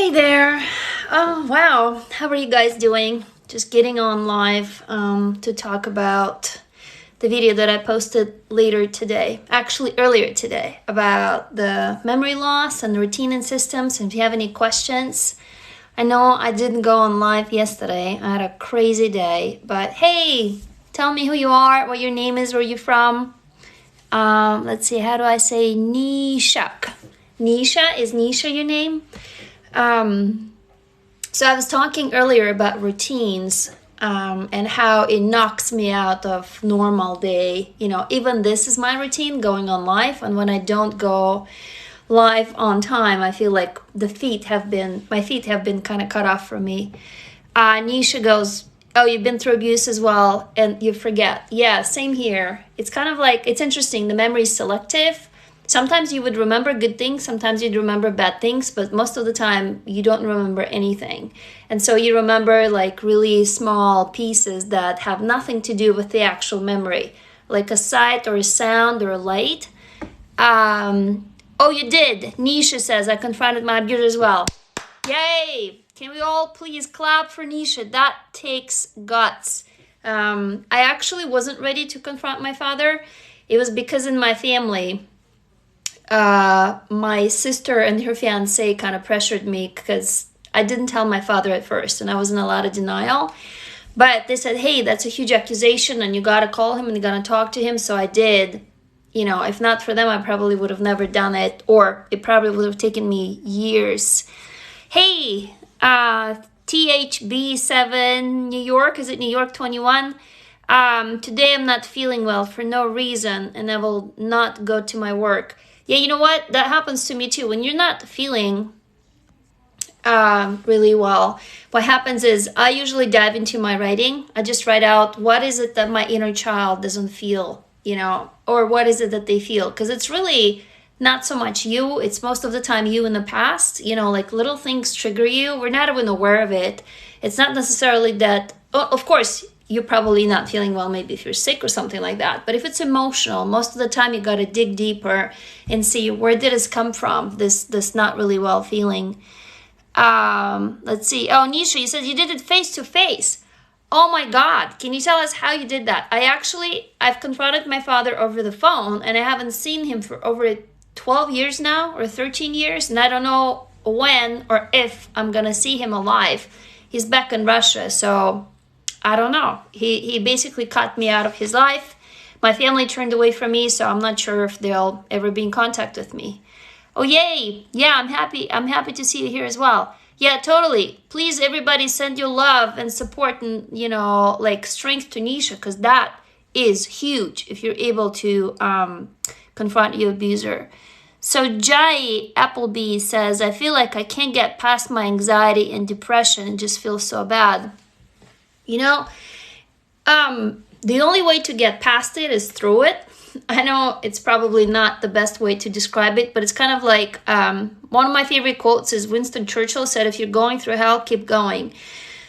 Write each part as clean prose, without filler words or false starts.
Hey there. Oh, wow. How are you guys doing? Just getting on live to talk about the video that I posted later today, actually earlier today, about the memory loss and routine and systems. And if you have any questions, I know I didn't go on live yesterday. I had a crazy day, but hey, tell me who you are, what your name is, where you're from. Let's see, how do I say Nishak? Nisha, is Nisha your name? So I was talking earlier about routines and how it knocks me out of normal day. You know, even this is my routine, going on live, and when I don't go live on time, I feel like my feet have been kind of cut off from me. Nisha goes, oh, you've been through abuse as well, and you forget. Yeah, same here. It's kind of like, it's interesting, the memory is selective. Sometimes you would remember good things, sometimes you'd remember bad things, but most of the time you don't remember anything. And so you remember like really small pieces that have nothing to do with the actual memory, like a sight or a sound or a light. Oh, you did. Nisha says, I confronted my abuser as well. Yay! Can we all please clap for Nisha? That takes guts. I actually wasn't ready to confront my father. It was because in my family, my sister and her fiance kind of pressured me because I didn't tell my father at first and I was in a lot of denial. But they said, hey, that's a huge accusation and you got to call him and you got to talk to him. So I did. You know, if not for them, I probably would have never done it, or it probably would have taken me years. Hey, THB7 New York, is it New York 21? Today I'm not feeling well for no reason and I will not go to my work. Yeah, you know what? That happens to me too. When you're not feeling really well, what happens is I usually dive into my writing. I just write out what is it that my inner child doesn't feel, you know, or what is it that they feel? Because it's really not so much you. It's most of the time you in the past, you know, like little things trigger you. We're not even aware of it. It's not necessarily that, of course, you're probably not feeling well, maybe if you're sick or something like that. But if it's emotional, most of the time you got to dig deeper and see where did this come from, this not really well feeling. Let's see. Oh, Nisha, you said you did it face to face. Oh my God. Can you tell us how you did that? I've confronted my father over the phone and I haven't seen him for over 12 years now or 13 years. And I don't know when or if I'm going to see him alive. He's back in Russia. So I don't know. He basically cut me out of his life. My family turned away from me, so I'm not sure if they'll ever be in contact with me. Oh, yay. Yeah, I'm happy. I'm happy to see you here as well. Yeah, totally. Please, everybody, send your love and support and, you know, like strength to Nisha, because that is huge if you're able to confront your abuser. So Jai Appleby says, I feel like I can't get past my anxiety and depression and just feel so bad. You know, the only way to get past it is through it. I know it's probably not the best way to describe it, but it's kind of like one of my favorite quotes is Winston Churchill said, if you're going through hell, keep going.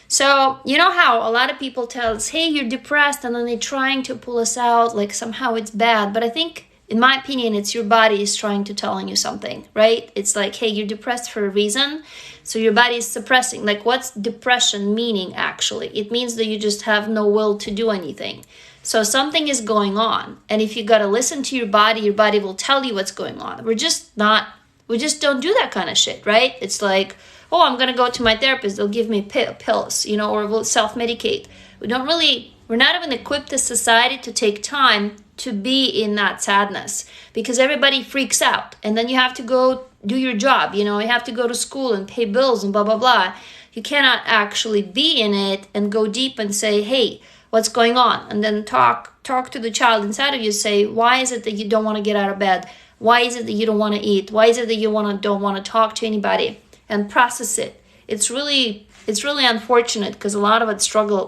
So you know how a lot of people tell us, hey, you're depressed, and then they're trying to pull us out, like somehow it's bad. But I think, in my opinion, it's your body is trying to telling you something, right? It's like, hey, you're depressed for a reason. So your body is suppressing. Like, what's depression meaning, actually? It means that you just have no will to do anything. So something is going on. And if you got to listen to your body will tell you what's going on. We just don't do that kind of shit, right? It's like, oh, I'm going to go to my therapist. They'll give me pills, you know, or we'll self-medicate. We're not even equipped as society to take time to be in that sadness because everybody freaks out. And then you have to go do your job, you know, you have to go to school and pay bills and blah, blah, blah. You cannot actually be in it and go deep and say, hey, what's going on? And then talk to the child inside of you, say, why is it that you don't want to get out of bed? Why is it that you don't want to eat? Why is it that you don't want to talk to anybody? And process it. It's really unfortunate because a lot of it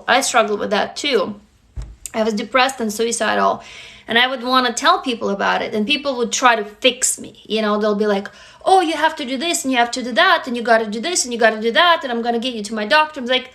I struggled with that too. I was depressed and suicidal. And I would want to tell people about it. And people would try to fix me. You know, they'll be like, oh, you have to do this and you have to do that. And you got to do this and you got to do that. And I'm going to get you to my doctor. I'm like,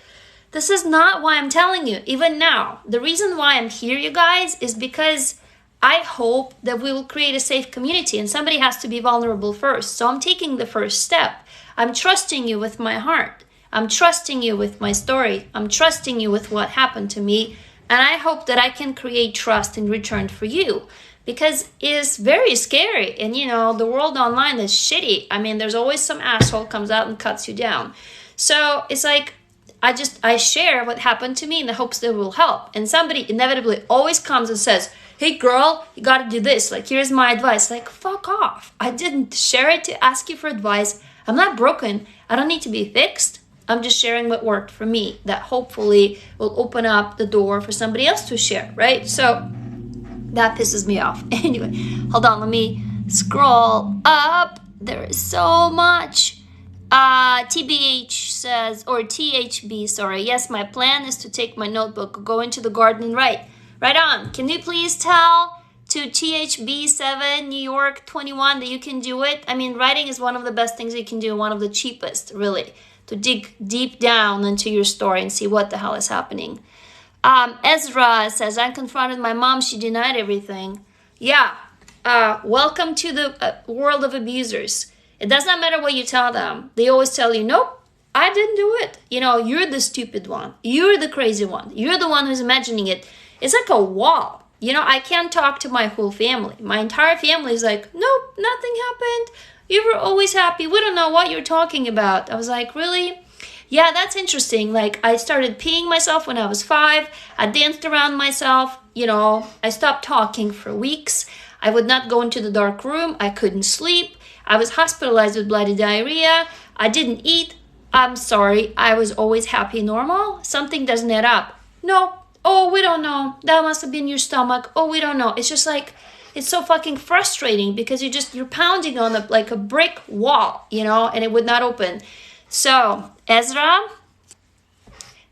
this is not why I'm telling you. Even now, the reason why I'm here, you guys, is because I hope that we will create a safe community. And somebody has to be vulnerable first. So I'm taking the first step. I'm trusting you with my heart. I'm trusting you with my story. I'm trusting you with what happened to me. And I hope that I can create trust in return for you, because it's very scary. And the world online is shitty. I mean, there's always some asshole comes out and cuts you down. So it's like, I share what happened to me in the hopes that it will help. And somebody inevitably always comes and says, hey girl, you got to do this. Like, here's my advice. Like, fuck off. I didn't share it to ask you for advice. I'm not broken. I don't need to be fixed. I'm just sharing what worked for me that hopefully will open up the door for somebody else to share, right? So that pisses me off. Anyway, hold on. Let me scroll up. There is so much. TBH says, or THB, sorry. Yes, my plan is to take my notebook, go into the garden and write. Right on. Can you please tell to THB7 New York 21 that you can do it? I mean, writing is one of the best things you can do, one of the cheapest, really, to dig deep down into your story and see what the hell is happening. Ezra says, I confronted my mom. She denied everything. Yeah. Welcome to the world of abusers. It does not matter what you tell them. They always tell you, nope, I didn't do it. You're the stupid one. You're the crazy one. You're the one who's imagining it. It's like a wall. I can't talk to my whole family. My entire family is like, nope, nothing happened. You were always happy. We don't know what you're talking about. I was like, really? Yeah, that's interesting. Like, I started peeing myself when I was 5. I danced around myself. I stopped talking for weeks. I would not go into the dark room. I couldn't sleep. I was hospitalized with bloody diarrhea. I didn't eat. I'm sorry. I was always happy, normal. Something doesn't add up. No. Oh, we don't know. That must have been your stomach. Oh, we don't know. It's just like, it's so fucking frustrating because you're pounding on like a brick wall, and it would not open. So, Ezra,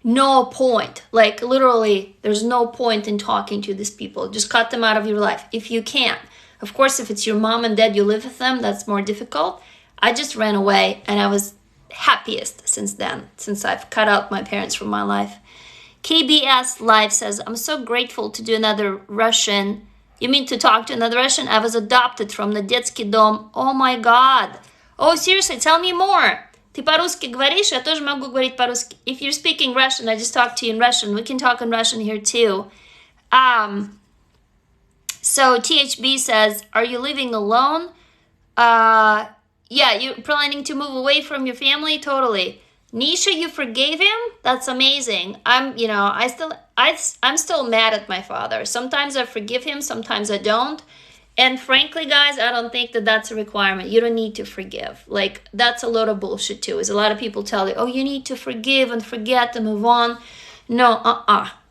no point. Like, literally, there's no point in talking to these people. Just cut them out of your life if you can. Of course, if it's your mom and dad, you live with them, that's more difficult. I just ran away, and I was happiest since then, since I've cut out my parents from my life. KBS Live says, I'm so grateful to do another Russian. You mean to talk to another Russian? I was adopted from the детский дом. Oh my God. Oh, seriously, tell me more. Ты по-русски говоришь? Я тоже могу говорить по-русски. If you're speaking Russian, I just talked to you in Russian. We can talk in Russian here too. So THB says, are you living alone? Yeah, you're planning to move away from your family? Totally. Nisha, you forgave him? That's amazing. I'm still mad at my father. Sometimes I forgive him, sometimes I don't. And frankly, guys, I don't think that that's a requirement. You don't need to forgive. Like, that's a lot of bullshit too. Is a lot of people tell you, oh, you need to forgive and forget and move on. No,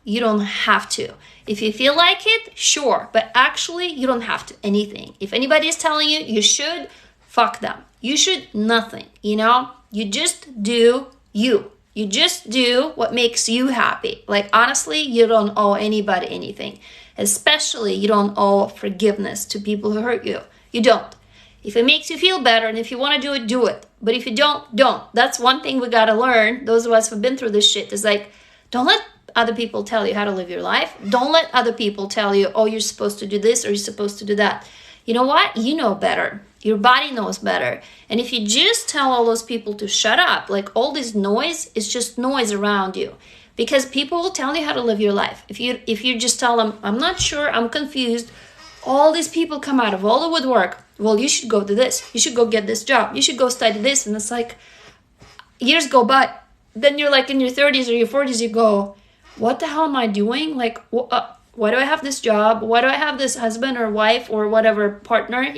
you don't have to. If you feel like it, sure. But actually, you don't have to anything. If anybody is telling you, you should, fuck them. You should nothing, You just do you. You just do what makes you happy. Like, honestly, you don't owe anybody anything. Especially, you don't owe forgiveness to people who hurt you. You don't. If it makes you feel better and if you want to do it, do it. But if you don't, don't. That's one thing we got to learn. Those of us who've been through this shit is like, don't let other people tell you how to live your life. Don't let other people tell you, oh, you're supposed to do this or you're supposed to do that. You know what? You know better. Your body knows better. And if you just tell all those people to shut up, like all this noise is just noise around you. Because people will tell you how to live your life. If you just tell them, I'm not sure, I'm confused, all these people come out of all the woodwork. Well, you should go to this. You should go get this job. You should go study this. And it's like, years go by. Then you're like in your 30s or your 40s, you go, what the hell am I doing? Like, why do I have this job? Why do I have this husband or wife or whatever partner,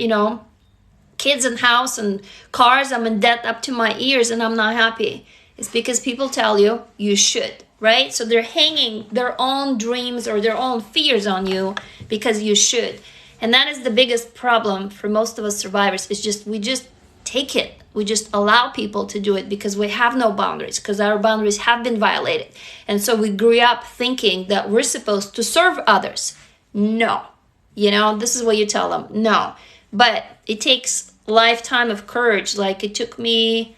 kids and house and cars? I'm in debt up to my ears and I'm not happy. It's because people tell you, you should, right? So they're hanging their own dreams or their own fears on you because you should. And that is the biggest problem for most of us survivors. It's we just take it. We just allow people to do it because we have no boundaries, because our boundaries have been violated. And so we grew up thinking that we're supposed to serve others. No. This is what you tell them. No. But it takes a lifetime of courage. Like, it took me,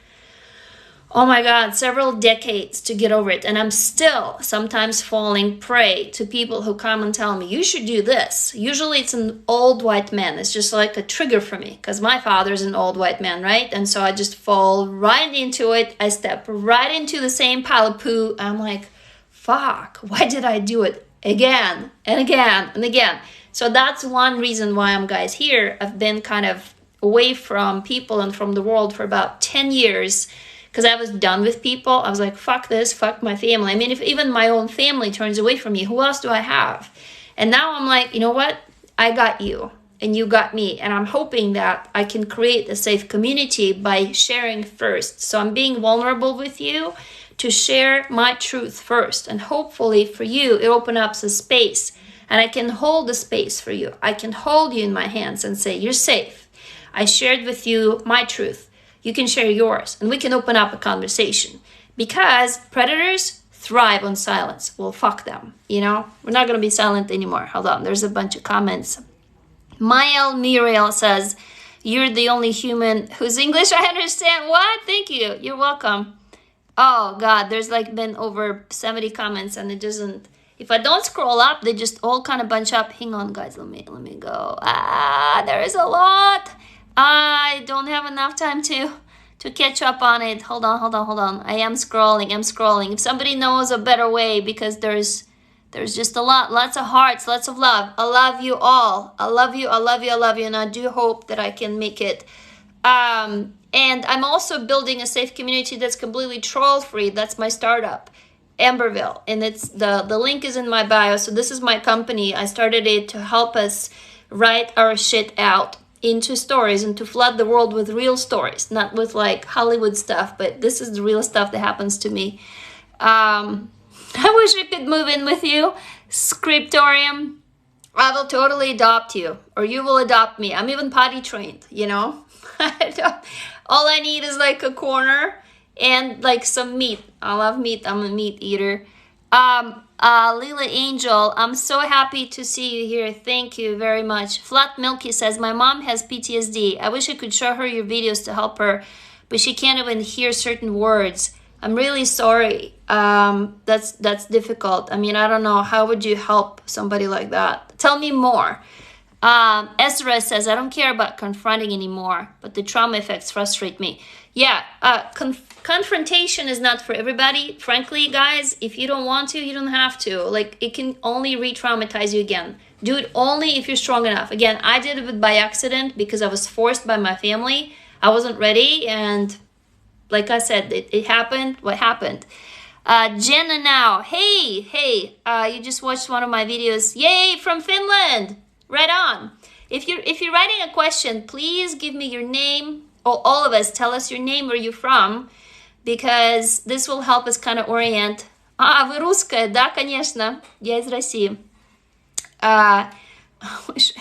oh my God, several decades to get over it. And I'm still sometimes falling prey to people who come and tell me, you should do this. Usually it's an old white man. It's just like a trigger for me because my father's an old white man, right? And so I just fall right into it. I step right into the same pile of poo. I'm like, fuck, why did I do it again and again and again? So that's one reason why I'm, guys, here. I've been kind of away from people and from the world for about 10 years because I was done with people. I was like, fuck this, fuck my family. I mean, if even my own family turns away from me, who else do I have? And now I'm like, you know what? I got you and you got me. And I'm hoping that I can create a safe community by sharing first. So I'm being vulnerable with you to share my truth first. And hopefully for you, it opens up a space and I can hold the space for you. I can hold you in my hands and say, you're safe. I shared with you my truth. You can share yours and we can open up a conversation because predators thrive on silence. Well, fuck them. You know, we're not going to be silent anymore. Hold on. There's a bunch of comments. Mael Muriel says, you're the only human whose English I understand. What? Thank you. You're welcome. Oh God, there's like been over 70 comments and it doesn't, if I don't scroll up, they just all kind of bunch up. Hang on, guys. Let me go. There is a lot. I don't have enough time to catch up on it. Hold on. I am scrolling. If somebody knows a better way, because there's just lots of hearts, lots of love. I love you all. I love you. And I do hope that I can make it. And I'm also building a safe community that's completely troll free. That's my startup, Amberville. And it's the link is in my bio. So this is my company. I started it to help us write our shit out into stories and to flood the world with real stories, not with like Hollywood stuff, but this is the real stuff that happens to me. I wish I could move in with you. Scriptorium, I will totally adopt you, or you will adopt me. I'm even potty trained, you know. All I need is like a corner and like some meat. I love meat. I'm a meat eater. Lila Angel, I'm so happy to see you here. Thank you very much. Flat Milky says, my mom has PTSD. I wish I could show her your videos to help her, but she can't even hear certain words. I'm really sorry. That's difficult. I mean, I don't know. How would you help somebody like that? Tell me more. Ezra says, I don't care about confronting anymore, but the trauma effects frustrate me. Yeah, confrontation is not for everybody. Frankly, guys, if you don't want to, you don't have to. Like, it can only re-traumatize you again. Do it only if you're strong enough. Again, I did it by accident because I was forced by my family. I wasn't ready, and like I said, it happened. What happened? Jenna now. Hey, you just watched one of my videos. Yay, from Finland. Right on. If you're writing a question, please give me your name. Or all of us, tell us your name, where you're from, because this will help us kind of orient. Вы русская? Да, конечно. Я из России. I wish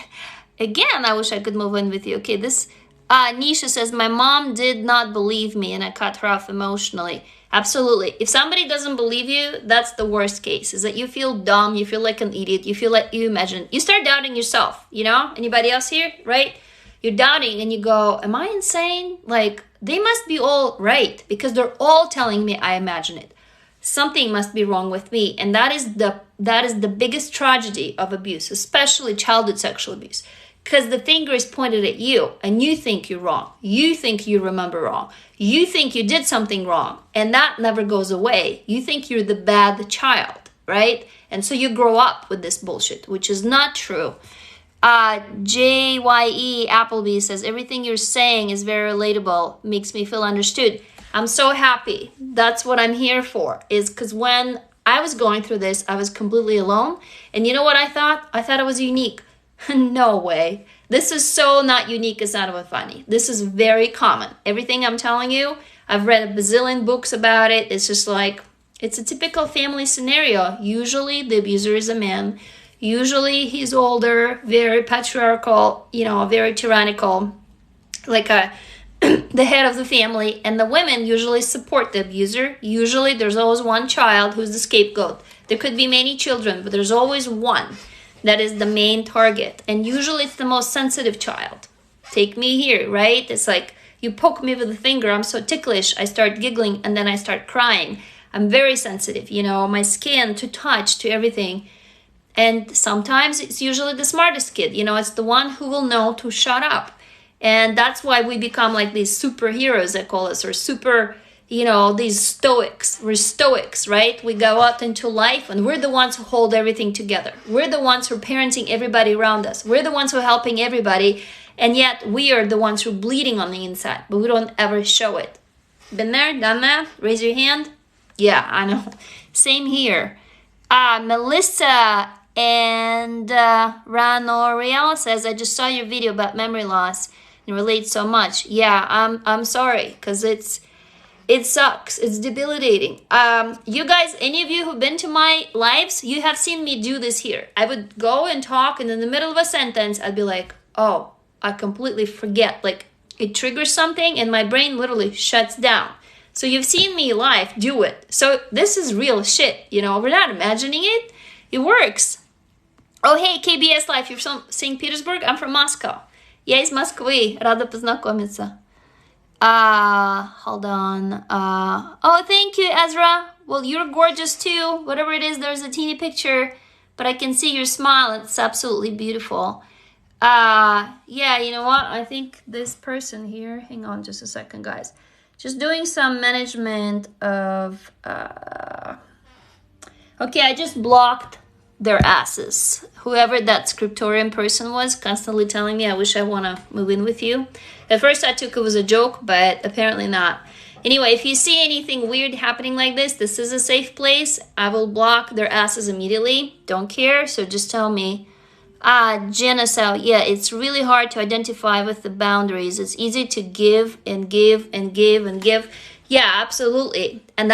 I could move in with you. Okay, this Nisha says, my mom did not believe me and I cut her off emotionally. Absolutely. If somebody doesn't believe you, that's the worst case, is that you feel dumb, you feel like an idiot, you feel like you imagine. You start doubting yourself, you know? Anybody else here, right? You're doubting and you go, am I insane? Like, they must be all right because they're all telling me I imagine it. Something must be wrong with me. And that is the biggest tragedy of abuse, especially childhood sexual abuse. Because the finger is pointed at you and you think you're wrong. You think you remember wrong. You think you did something wrong. And that never goes away. You think you're the bad child, right? And so you grow up with this bullshit, which is not true. JYE Appleby says, everything you're saying is very relatable, makes me feel understood. I'm so happy. That's what I'm here for, is because when I was going through this, I was completely alone. And you know what I thought? I thought I was unique. No way. This is so not unique, it's not even funny. This is very common. Everything I'm telling you, I've read a bazillion books about it. It's just like, it's a typical family scenario. Usually the abuser is a man. Usually he's older, very patriarchal, you know, very tyrannical, like the head of the family. And the women usually support the abuser. Usually there's always one child who's the scapegoat. There could be many children, but there's always one that is the main target. And usually it's the most sensitive child. Take me here, right? It's like, You poke me with a finger, I'm so ticklish. I start giggling and then I start crying. I'm very sensitive, you know, my skin to touch, to everything. And sometimes it's usually the smartest kid, you know, it's the one who will know to shut up. And that's why we become like these superheroes, they call us, or super, you know, these stoics. We're stoics, right? We go out into life and we're the ones who hold everything together. We're the ones who are parenting everybody around us. We're the ones who are helping everybody. And yet we are the ones who are bleeding on the inside, but we don't ever show it. Been there, done that? Raise your hand. Yeah, I know. Same here. Melissa and Ranoriel says, I just saw your video about memory loss and relate so much. Yeah, I'm sorry, because it sucks. It's debilitating. You guys, any of you who've been to my lives, you have seen me do this here. I would go and talk, and in the middle of a sentence, I'd be like, oh, I completely forget. Like, it triggers something, and my brain literally shuts down. So you've seen me live do it. So this is real shit, you know. We're not imagining it. It works. Oh, hey, KBS Life, you're from St. Petersburg? I'm from Moscow. Я из Москвы. Рада познакомиться. Hold on. Oh, thank you, Ezra. Well, you're gorgeous too. Whatever it is, there's a teeny picture, but I can see your smile. It's absolutely beautiful. Yeah, you know what? I think this person here, hang on just a second, guys. Just doing some management of, okay, I just blocked their asses. Whoever that scriptorium person was constantly telling me, I wish I want to move in with you. At first I took it was a joke, but apparently not. Anyway, if you see anything weird happening like this is a safe place. I will block their asses immediately. Don't care, so just tell me. Genesau, yeah, it's really hard to identify with the boundaries. It's easy to give and give and give and give. Yeah, absolutely. And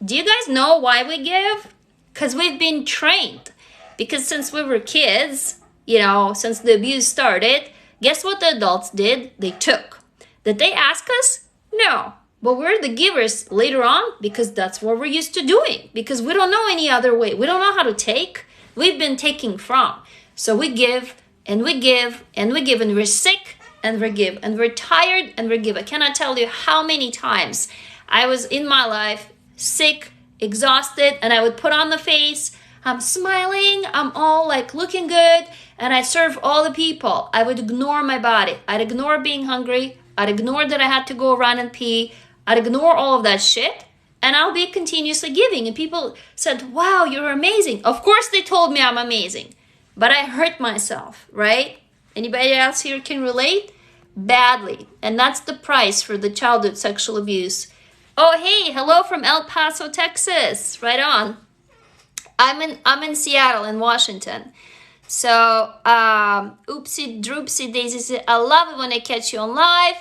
do you guys know why we give? Because we've been trained. Because since we were kids, you know, since the abuse started, guess what the adults did? They took. Did they ask us? No. But we're the givers later on because that's what we're used to doing. Because we don't know any other way. We don't know how to take. We've been taking from. So we give and we give and we give, and we're sick and we give, and we're tired and we give. I cannot tell you how many times I was in my life sick, exhausted, and I would put on the face, I'm smiling, I'm all like looking good, and I serve all the people. I would ignore my body. I'd ignore being hungry. I'd ignore that I had to go run and pee. I'd ignore all of that shit, and I'll be continuously giving. And people said, wow, you're amazing. Of course they told me I'm amazing. But I hurt myself, right? Anybody else here can relate? Badly. And that's the price for the childhood sexual abuse. Oh, hey, hello from El Paso, Texas. Right on. I'm in Seattle, in Washington. So, oopsie droopsie daisy said, I love it when I catch you on live.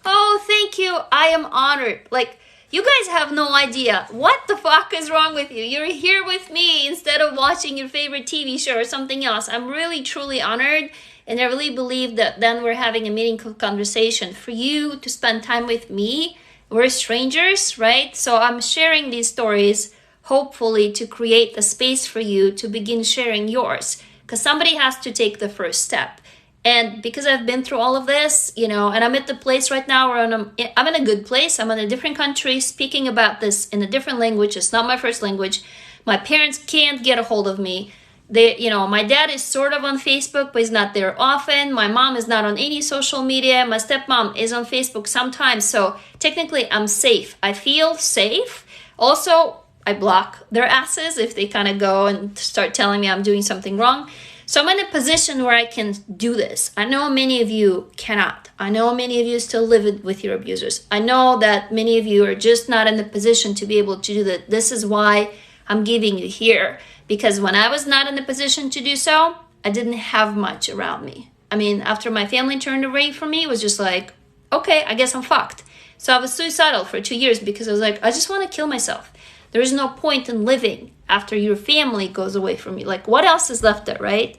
Oh, thank you. I am honored. Like, you guys have no idea what the fuck is wrong with you. You're here with me instead of watching your favorite TV show or something else. I'm really, truly honored. And I really believe that then we're having a meaningful conversation. For you to spend time with me, we're strangers, right? So I'm sharing these stories, hopefully to create a space for you to begin sharing yours. Because somebody has to take the first step. And because I've been through all of this, you know, and I'm at the place right now where I'm in a good place. I'm in a different country speaking about this in a different language. It's not my first language. My parents can't get a hold of me. You know, my dad is sort of on Facebook, but he's not there often. My mom is not on any social media. My stepmom is on Facebook sometimes. So technically I'm safe. I feel safe. Also, I block their asses if they kind of go and start telling me I'm doing something wrong. So I'm in a position where I can do this. I know many of you cannot. I know many of you still live with your abusers. I know that many of you are just not in the position to be able to do that. This is why I'm giving you here. Because when I was not in the position to do so, I didn't have much around me. I mean, after my family turned away from me, it was just like, okay, I guess I'm fucked. So I was suicidal for 2 years because I was like, I just want to kill myself. There is no point in living after your family goes away from you. Like, what else is left there, right?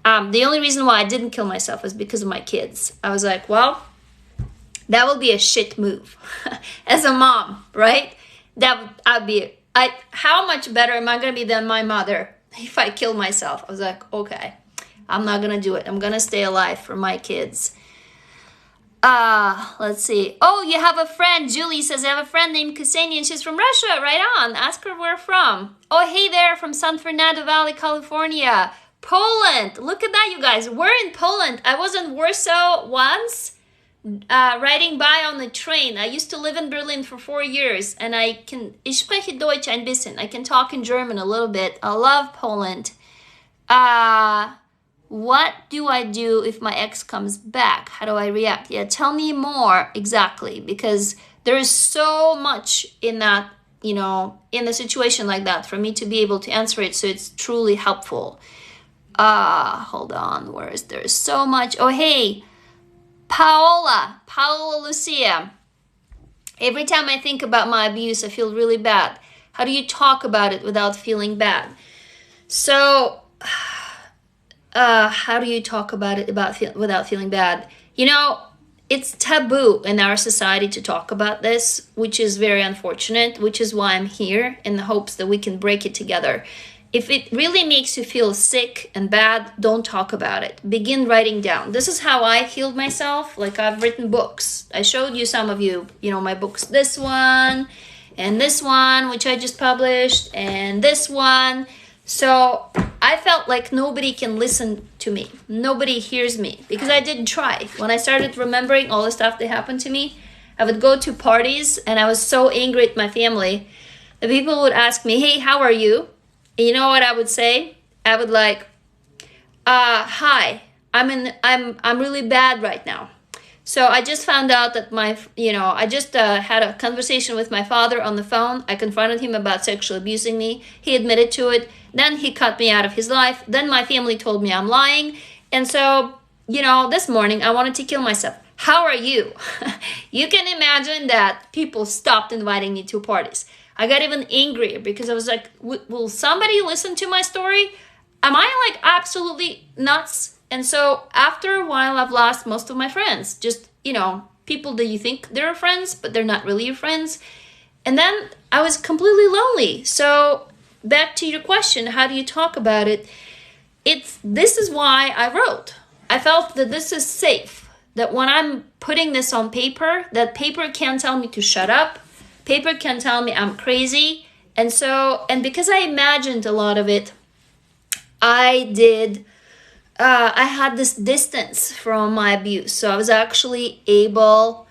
The only reason why I didn't kill myself is because of my kids. I was like, well, that will be a shit move. As a mom, right? How much better am I going to be than my mother if I kill myself? I was like, okay, I'm not going to do it. I'm going to stay alive for my kids. Let's see. Oh, you have a friend. Julie says, I have a friend named Ksenia and she's from Russia. Right on. Ask her where from. Oh, hey there, from San Fernando Valley, California. Poland. Look at that, you guys. We're in Poland. I was in Warsaw once, riding by on the train. I used to live in Berlin for 4 years, and ich spreche Deutsch ein bisschen. I can talk in German a little bit. I love Poland. What do I do if my ex comes back? How do I react? Yeah, tell me more exactly, because there is so much in that, in a situation like that for me to be able to answer it. So it's truly helpful. Hold on. Where is there so much? Oh, hey, Paola Lucia. Every time I think about my abuse, I feel really bad. How do you talk about it without feeling bad? So, how do you talk about it without feeling bad? It's taboo in our society to talk about this, which is very unfortunate, which is why I'm here, in the hopes that we can break it together. If it really makes you feel sick and bad, don't talk about it. Begin writing down. This is how I healed myself. Like, I've written books. I showed you some of you, my books, this one, and this one, which I just published, and this one. So I felt like nobody can listen to me. Nobody hears me, because I didn't try. When I started remembering all the stuff that happened to me, I would go to parties and I was so angry at my family. The people would ask me, hey, how are you? And you know what I would say? I would like, hi, I'm really bad right now. So I just found out that I just had a conversation with my father on the phone. I confronted him about sexually abusing me. He admitted to it. Then he cut me out of his life. Then my family told me I'm lying. And so, this morning I wanted to kill myself. How are you? You can imagine that people stopped inviting me to parties. I got even angrier because I was like, will somebody listen to my story? Am I like absolutely nuts? And so after a while, I've lost most of my friends. Just, people that you think they're friends, but they're not really your friends. And then I was completely lonely. So back to your question, how do you talk about it? This is why I wrote. I felt that this is safe. That when I'm putting this on paper, that paper can't tell me to shut up. Paper can tell me I'm crazy. And because I imagined a lot of it, I had this distance from my abuse. So I was actually able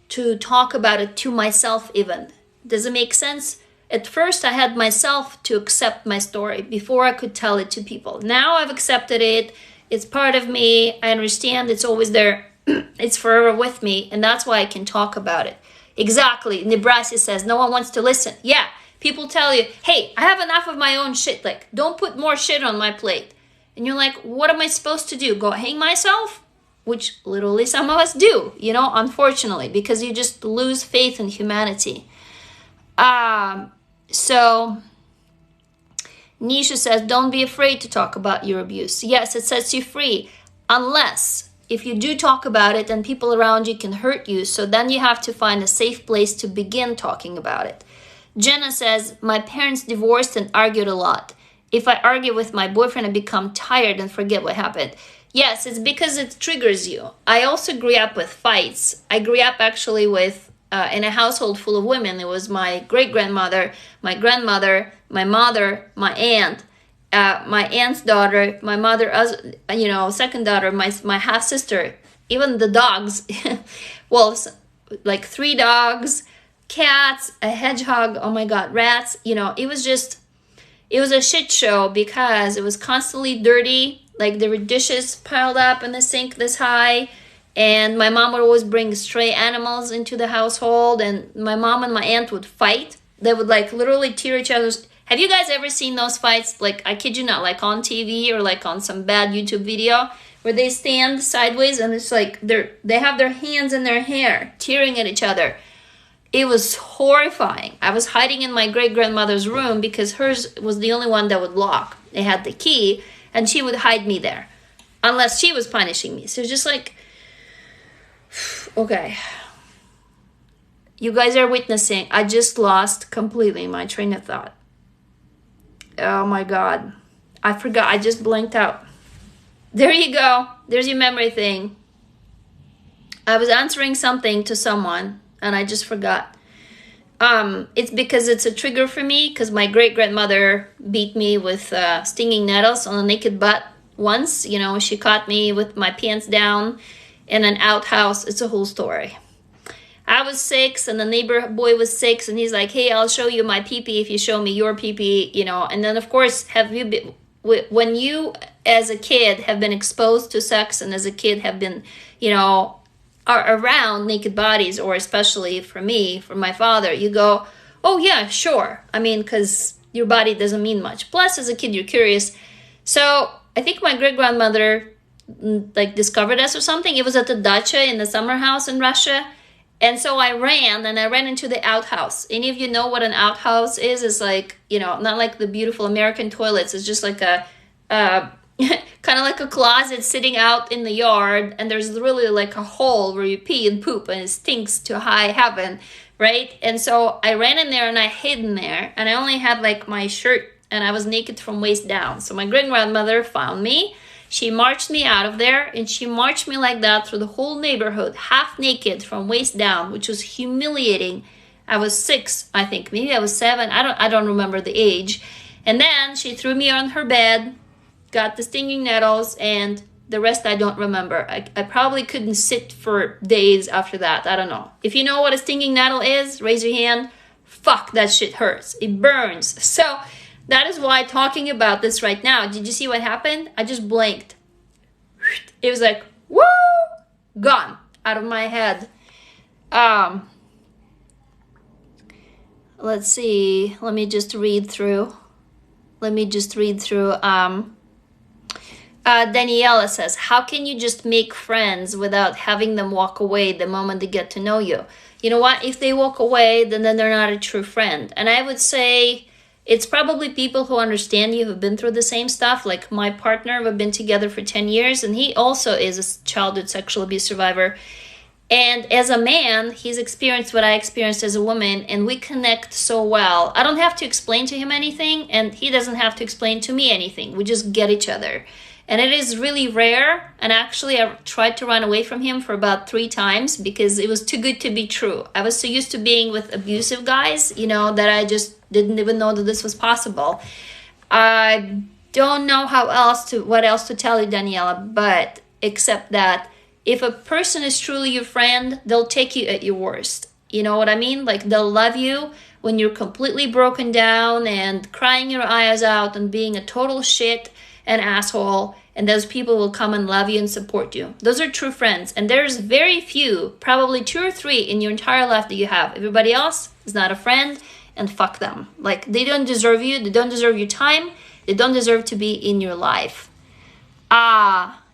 to talk about it to myself even. Does it make sense? At first, I had myself to accept my story before I could tell it to people. Now I've accepted it. It's part of me. I understand it's always there. It's forever with me. And that's why I can talk about it. Exactly. Nebraska says, no one wants to listen. Yeah. People tell you, hey, I have enough of my own shit. Like, don't put more shit on my plate. And you're like, what am I supposed to do? Go hang myself? Which literally some of us do, unfortunately, because you just lose faith in humanity. So Nisha says, don't be afraid to talk about your abuse. Yes, it sets you free, unless if you do talk about it and people around you can hurt you. So then you have to find a safe place to begin talking about it. Jenna says, my parents divorced and argued a lot. If I argue with my boyfriend, I become tired and forget what happened. Yes, it's because it triggers you. I also grew up with fights. I grew up actually with, in a household full of women. It was my great-grandmother, my grandmother, my mother, my aunt's daughter, my mother, second daughter, my half-sister, even the dogs. Well, like 3 dogs, cats, a hedgehog, oh my God, rats. It was a shit show because it was constantly dirty. Like, there were dishes piled up in the sink this high. And my mom would always bring stray animals into the household. And my mom and my aunt would fight. They would like literally tear each other's. Have you guys ever seen those fights? Like, I kid you not, like on TV or like on some bad YouTube video where they stand sideways and it's like they have their hands in their hair tearing at each other. It was horrifying. I was hiding in my great-grandmother's room because hers was the only one that would lock. It had the key and she would hide me there unless she was punishing me. So it's just like, okay. You guys are witnessing. I just lost completely my train of thought. Oh my God. I forgot. I just blanked out. There you go. There's your memory thing. I was answering something to someone and I just forgot. It's because it's a trigger for me because my great-grandmother beat me with stinging nettles on a naked butt once. You know, she caught me with my pants down in an outhouse. It's a whole story. I was 6 and the neighbor boy was 6 and he's like, hey, I'll show you my pee-pee if you show me your pee-pee, you know. And then of course, when you as a kid have been exposed to sex and as a kid have been, you know, are around naked bodies, or especially for me, for my father, you go, oh yeah, sure. I mean, because your body doesn't mean much. Plus, as a kid, you're curious. So I think my great-grandmother like discovered us or something. It was at the dacha in the summer house in Russia. And so I ran into the outhouse. Any of you know what an outhouse is? It's like, you know, not like the beautiful American toilets. It's just like a kind of like a closet sitting out in the yard, and there's really like a hole where you pee and poop and it stinks to high heaven, right? And so I ran in there and I hid in there, and I only had like my shirt and I was naked from waist down. So my great-grandmother found me. She marched me out of there, and she marched me like that through the whole neighborhood, half naked from waist down, which was humiliating. I was 6, I think. Maybe I was 7. I don't remember the age. And then she threw me on her bed, got the stinging nettles, and the rest I don't remember. I probably couldn't sit for days after that. I don't know. If you know what a stinging nettle is, raise your hand. Fuck, that shit hurts. It burns. So that is why talking about this right now, did you see what happened? I just blinked. It was like, woo, gone out of my head. Let's see. Let me just read through. Daniela says, how can you just make friends without having them walk away the moment they get to know you? You know what? If they walk away, then they're not a true friend. And I would say it's probably people who understand you, who've been through the same stuff. Like my partner, we've been together for 10 years, and he also is a childhood sexual abuse survivor. And as a man, he's experienced what I experienced as a woman, and we connect so well. I don't have to explain to him anything, and he doesn't have to explain to me anything. We just get each other. And it is really rare. And actually, I tried to run away from him for about 3 times because it was too good to be true. I was so used to being with abusive guys, you know, that I just didn't even know that this was possible. I don't know what else to tell you, Daniela, but except that if a person is truly your friend, they'll take you at your worst. You know what I mean? Like, they'll love you when you're completely broken down and crying your eyes out and being a total shit and asshole, and those people will come and love you and support you. Those are true friends, and there's very few, probably 2 or 3 in your entire life that you have. Everybody else is not a friend, and fuck them. Like, they don't deserve you, they don't deserve your time, they don't deserve to be in your life.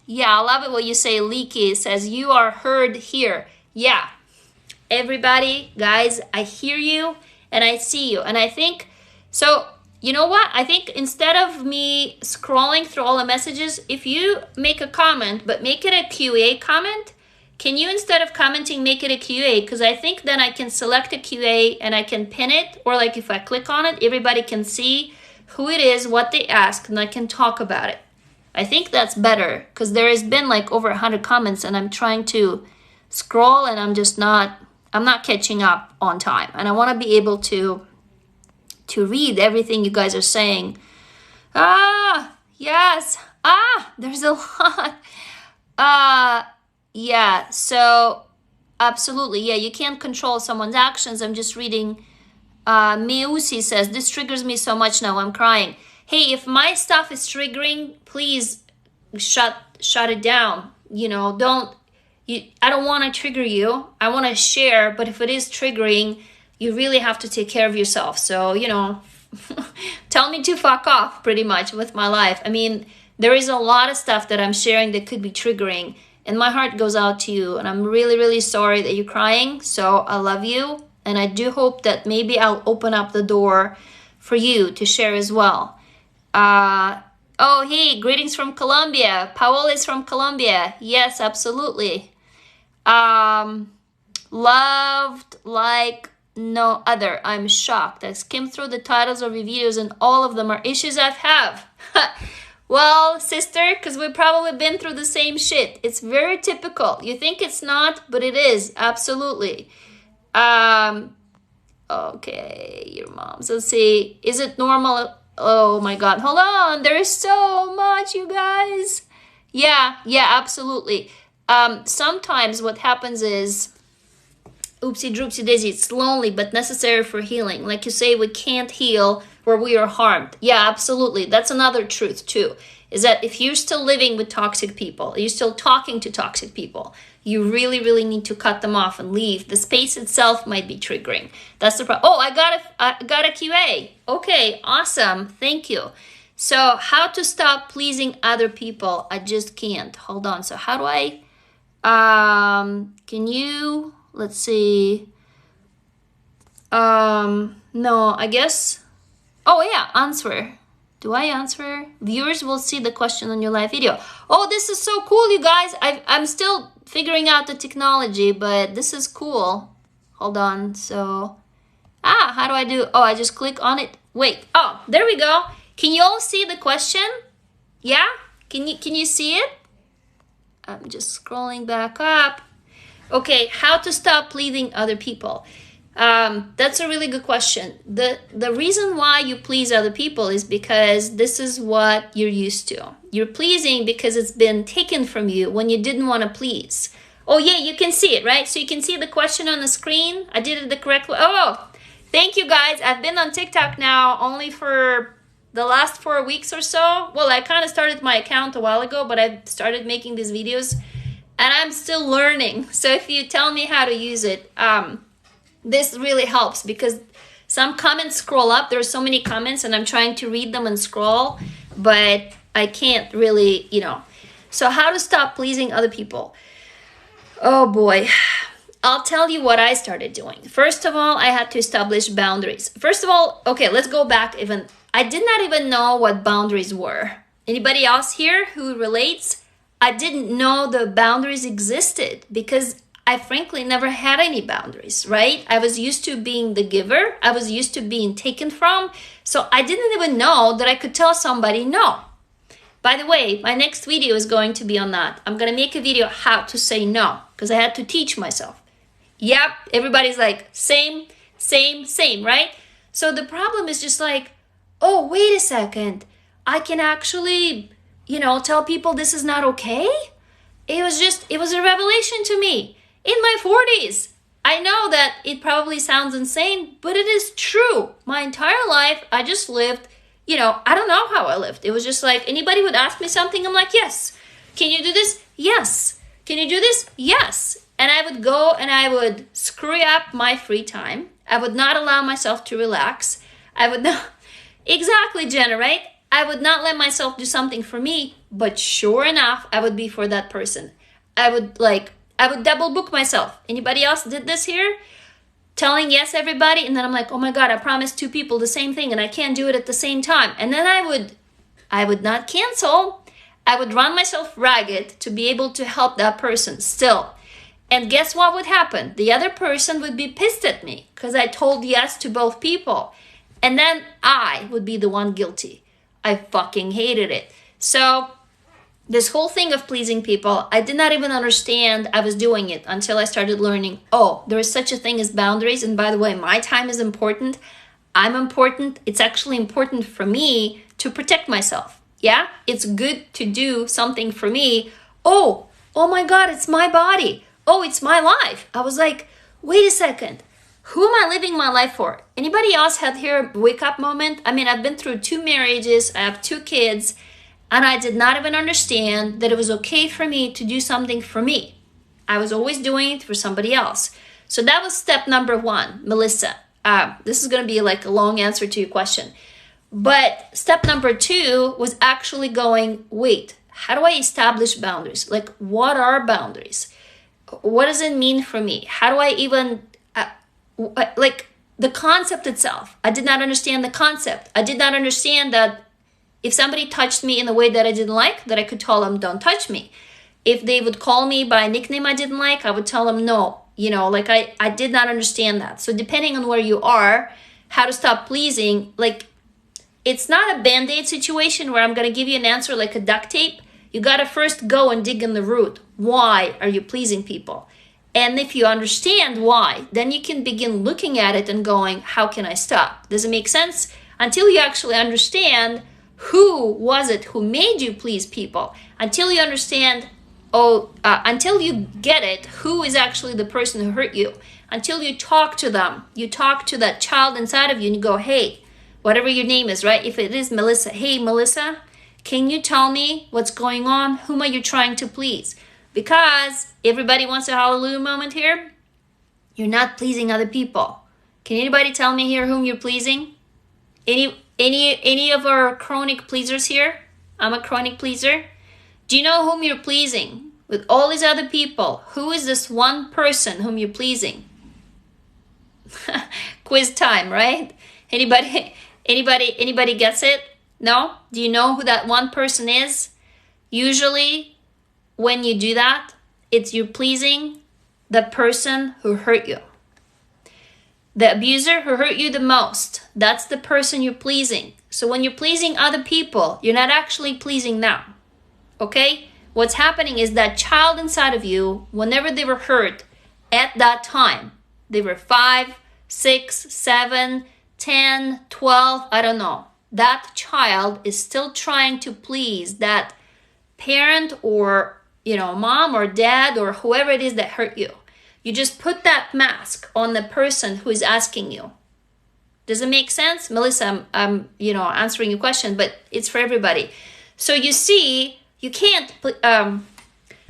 Yeah, I love it what you say. Leaky says, you are heard here. Yeah, everybody, guys, I hear you and I see you. And I think, so you know what? I think instead of me scrolling through all the messages, if you make a comment, but make it a QA comment, can you, instead of commenting, make it a QA? Because I think then I can select a QA and I can pin it, or like if I click on it, everybody can see who it is, what they asked, and I can talk about it. I think that's better because there has been like over 100 comments and I'm trying to scroll and I'm not catching up on time. And I want to be able to read everything you guys are saying. Yes. There's a lot. Yeah, so absolutely. Yeah, you can't control someone's actions. I'm just reading. Miusi says, this triggers me so much now, I'm crying. Hey, if my stuff is triggering, please shut it down. You know, I don't want to trigger you. I want to share, but if it is triggering, you really have to take care of yourself. So, you know, tell me to fuck off pretty much with my life. I mean, there is a lot of stuff that I'm sharing that could be triggering, and my heart goes out to you, and I'm really, really sorry that you're crying. So I love you, and I do hope that maybe I'll open up the door for you to share as well. Oh, hey, greetings from Colombia. Paola is from Colombia. Yes, absolutely. Loved like no other. I'm shocked. I skimmed through the titles of your videos and all of them are issues I have. Well, sister, because we've probably been through the same shit. It's very typical. You think it's not, but it is. Absolutely. Okay, your mom's. Let's see. Is it normal? Oh my God. Hold on. There is so much, you guys. Yeah, absolutely. Sometimes what happens is, oopsie droopsie daisy, it's lonely but necessary for healing. Like you say, we can't heal where we are harmed. Yeah, absolutely. That's another truth too, is that if you're still living with toxic people, you're still talking to toxic people, you really, really need to cut them off and leave. The space itself might be triggering. That's the problem. Oh, I got a QA. Okay, awesome. Thank you. So how to stop pleasing other people? I just can't. Hold on. So how do I, can you, let's see. No, I guess. Oh yeah, answer. Do I answer? Viewers will see the question on your live video. Oh, this is so cool, you guys. I'm still figuring out the technology, but this is cool. Hold on. So, how do I do? Oh, I just click on it. Wait. Oh, there we go. Can you all see the question? Yeah? Can you see it? I'm just scrolling back up. Okay, how to stop pleasing other people? That's a really good question. The reason why you please other people is because this is what you're used to. You're pleasing because it's been taken from you when you didn't want to please. Oh yeah, you can see it, right? So you can see the question on the screen. I did it the correct way. Oh, thank you guys. I've been on TikTok now only for the last 4 weeks or so. Well, I kind of started my account a while ago, but I started making these videos and I'm still learning. So if you tell me how to use it, this really helps because some comments scroll up. There's so many comments and I'm trying to read them and scroll, but I can't really, So how to stop pleasing other people? Oh boy. I'll tell you what I started doing. First of all, I had to establish boundaries. First of all, okay, let's go back even. I did not even know what boundaries were. Anybody else here who relates? I didn't know the boundaries existed because I frankly never had any boundaries, right? I was used to being the giver. I was used to being taken from. So I didn't even know that I could tell somebody no. By the way, my next video is going to be on that. I'm going to make a video how to say no because I had to teach myself. Yep, everybody's like, same, right? So the problem is just like, oh, wait a second. I can actually, tell people this is not okay? It was a revelation to me. In my 40s. I know that it probably sounds insane, but it is true. My entire life, I just lived, I don't know how I lived. It was just like, anybody would ask me something, I'm like, yes. Can you do this? Yes. Can you do this? Yes. And I would go and I would screw up my free time. I would not allow myself to relax. I would not, exactly, Jenna, right? I would not let myself do something for me, but sure enough, I would be for that person. I would double book myself. Anybody else did this here? Telling yes everybody, and then I'm like, oh my God, I promised 2 people the same thing and I can't do it at the same time. And then I would not cancel. I would run myself ragged to be able to help that person still. And guess what would happen? The other person would be pissed at me because I told yes to both people. And then I would be the one guilty. I fucking hated it. So this whole thing of pleasing people, I did not even understand I was doing it until I started learning, oh, there is such a thing as boundaries. And by the way, my time is important. I'm important. It's actually important for me to protect myself. Yeah, it's good to do something for me. Oh my God, it's my body. Oh, it's my life. I was like, wait a second. Who am I living my life for? Anybody else had here a wake up moment? I mean, I've been through 2 marriages. I have 2 kids. And I did not even understand that it was okay for me to do something for me. I was always doing it for somebody else. So that was step number 1, Melissa. This is going to be like a long answer to your question. But step number 2 was actually going, wait, how do I establish boundaries? Like, what are boundaries? What does it mean for me? How do I even, like the concept itself? I did not understand the concept. I did not understand that if somebody touched me in a way that I didn't like, that I could tell them, don't touch me. If they would call me by a nickname I didn't like, I would tell them no. I did not understand that. So depending on where you are, how to stop pleasing, like it's not a band-aid situation where I'm going to give you an answer like a duct tape. You got to first go and dig in the root. Why are you pleasing people? And if you understand why, then you can begin looking at it and going, how can I stop? Does it make sense? Until you actually understand who was it who made you please people, until you understand, until you get it, who is actually the person who hurt you, until you talk to them, you talk to that child inside of you and you go, hey, whatever your name is, right? If it is Melissa, hey, Melissa, can you tell me what's going on? Whom are you trying to please? Because everybody wants a hallelujah moment here. You're not pleasing other people. Can anybody tell me here whom you're pleasing? Any of our chronic pleasers here? I'm a chronic pleaser. Do you know whom you're pleasing? With all these other people, who is this one person whom you're pleasing? Quiz time, right? Anybody gets it? No? Do you know who that one person is? Usually, when you do that, it's you're pleasing the person who hurt you. The abuser who hurt you the most, that's the person you're pleasing. So when you're pleasing other people, you're not actually pleasing them. Okay? What's happening is that child inside of you, whenever they were hurt at that time, they were 5, 6, 7, 10, 12, I don't know. That child is still trying to please that parent or, mom or dad or whoever it is that hurt you. You just put that mask on the person who is asking you. Does it make sense? Melissa, I'm answering your question, but it's for everybody. So you see, you can't,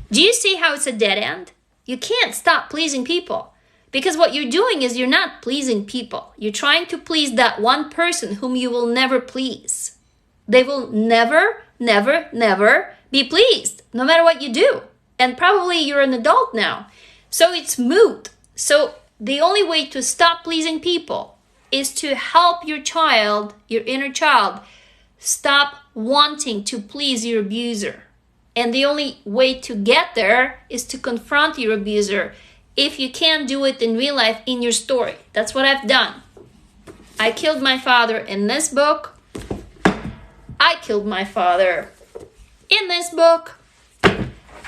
do you see how it's a dead end? You can't stop pleasing people because what you're doing is you're not pleasing people. You're trying to please that one person whom you will never please. They will never, never, never be pleased, no matter what you do. And probably you're an adult now. So it's moot. So the only way to stop pleasing people is to help your child, your inner child, stop wanting to please your abuser. And the only way to get there is to confront your abuser. If you can't do it in real life, in your story. That's what I've done. I killed my father in this book. I killed my father in this book.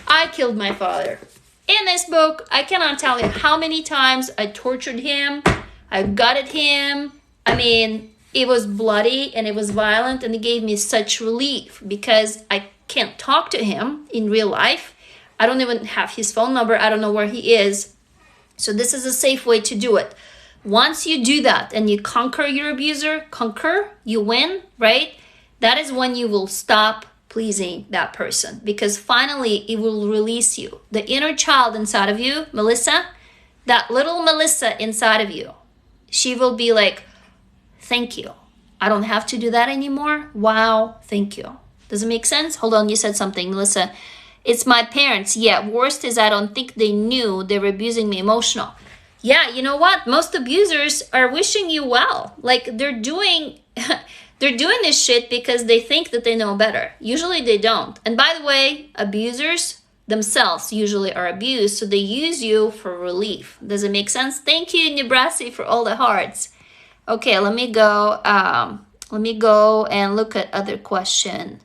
I killed my father in this book. I cannot tell you how many times I tortured him. I gutted him. I mean, it was bloody and it was violent and it gave me such relief because I can't talk to him in real life. I don't even have his phone number. I don't know where he is. So this is a safe way to do it. Once you do that and you conquer your abuser, you win, right? That is when you will stop pleasing that person because finally it will release you. The inner child inside of you, Melissa, that little Melissa inside of you, she will be like, thank you. I don't have to do that anymore. Wow, thank you. Does it make sense? Hold on, you said something, Melissa. It's my parents. Yeah, worst is I don't think they knew they were abusing me emotional. Yeah, you know what? Most abusers are wishing you well. Like they're doing this shit because they think that they know better. Usually they don't. And by the way, abusers themselves usually are abused, so they use you for relief. Does it make sense? Thank you, Nebraska, for all the hearts. Okay, let me go and look at other question.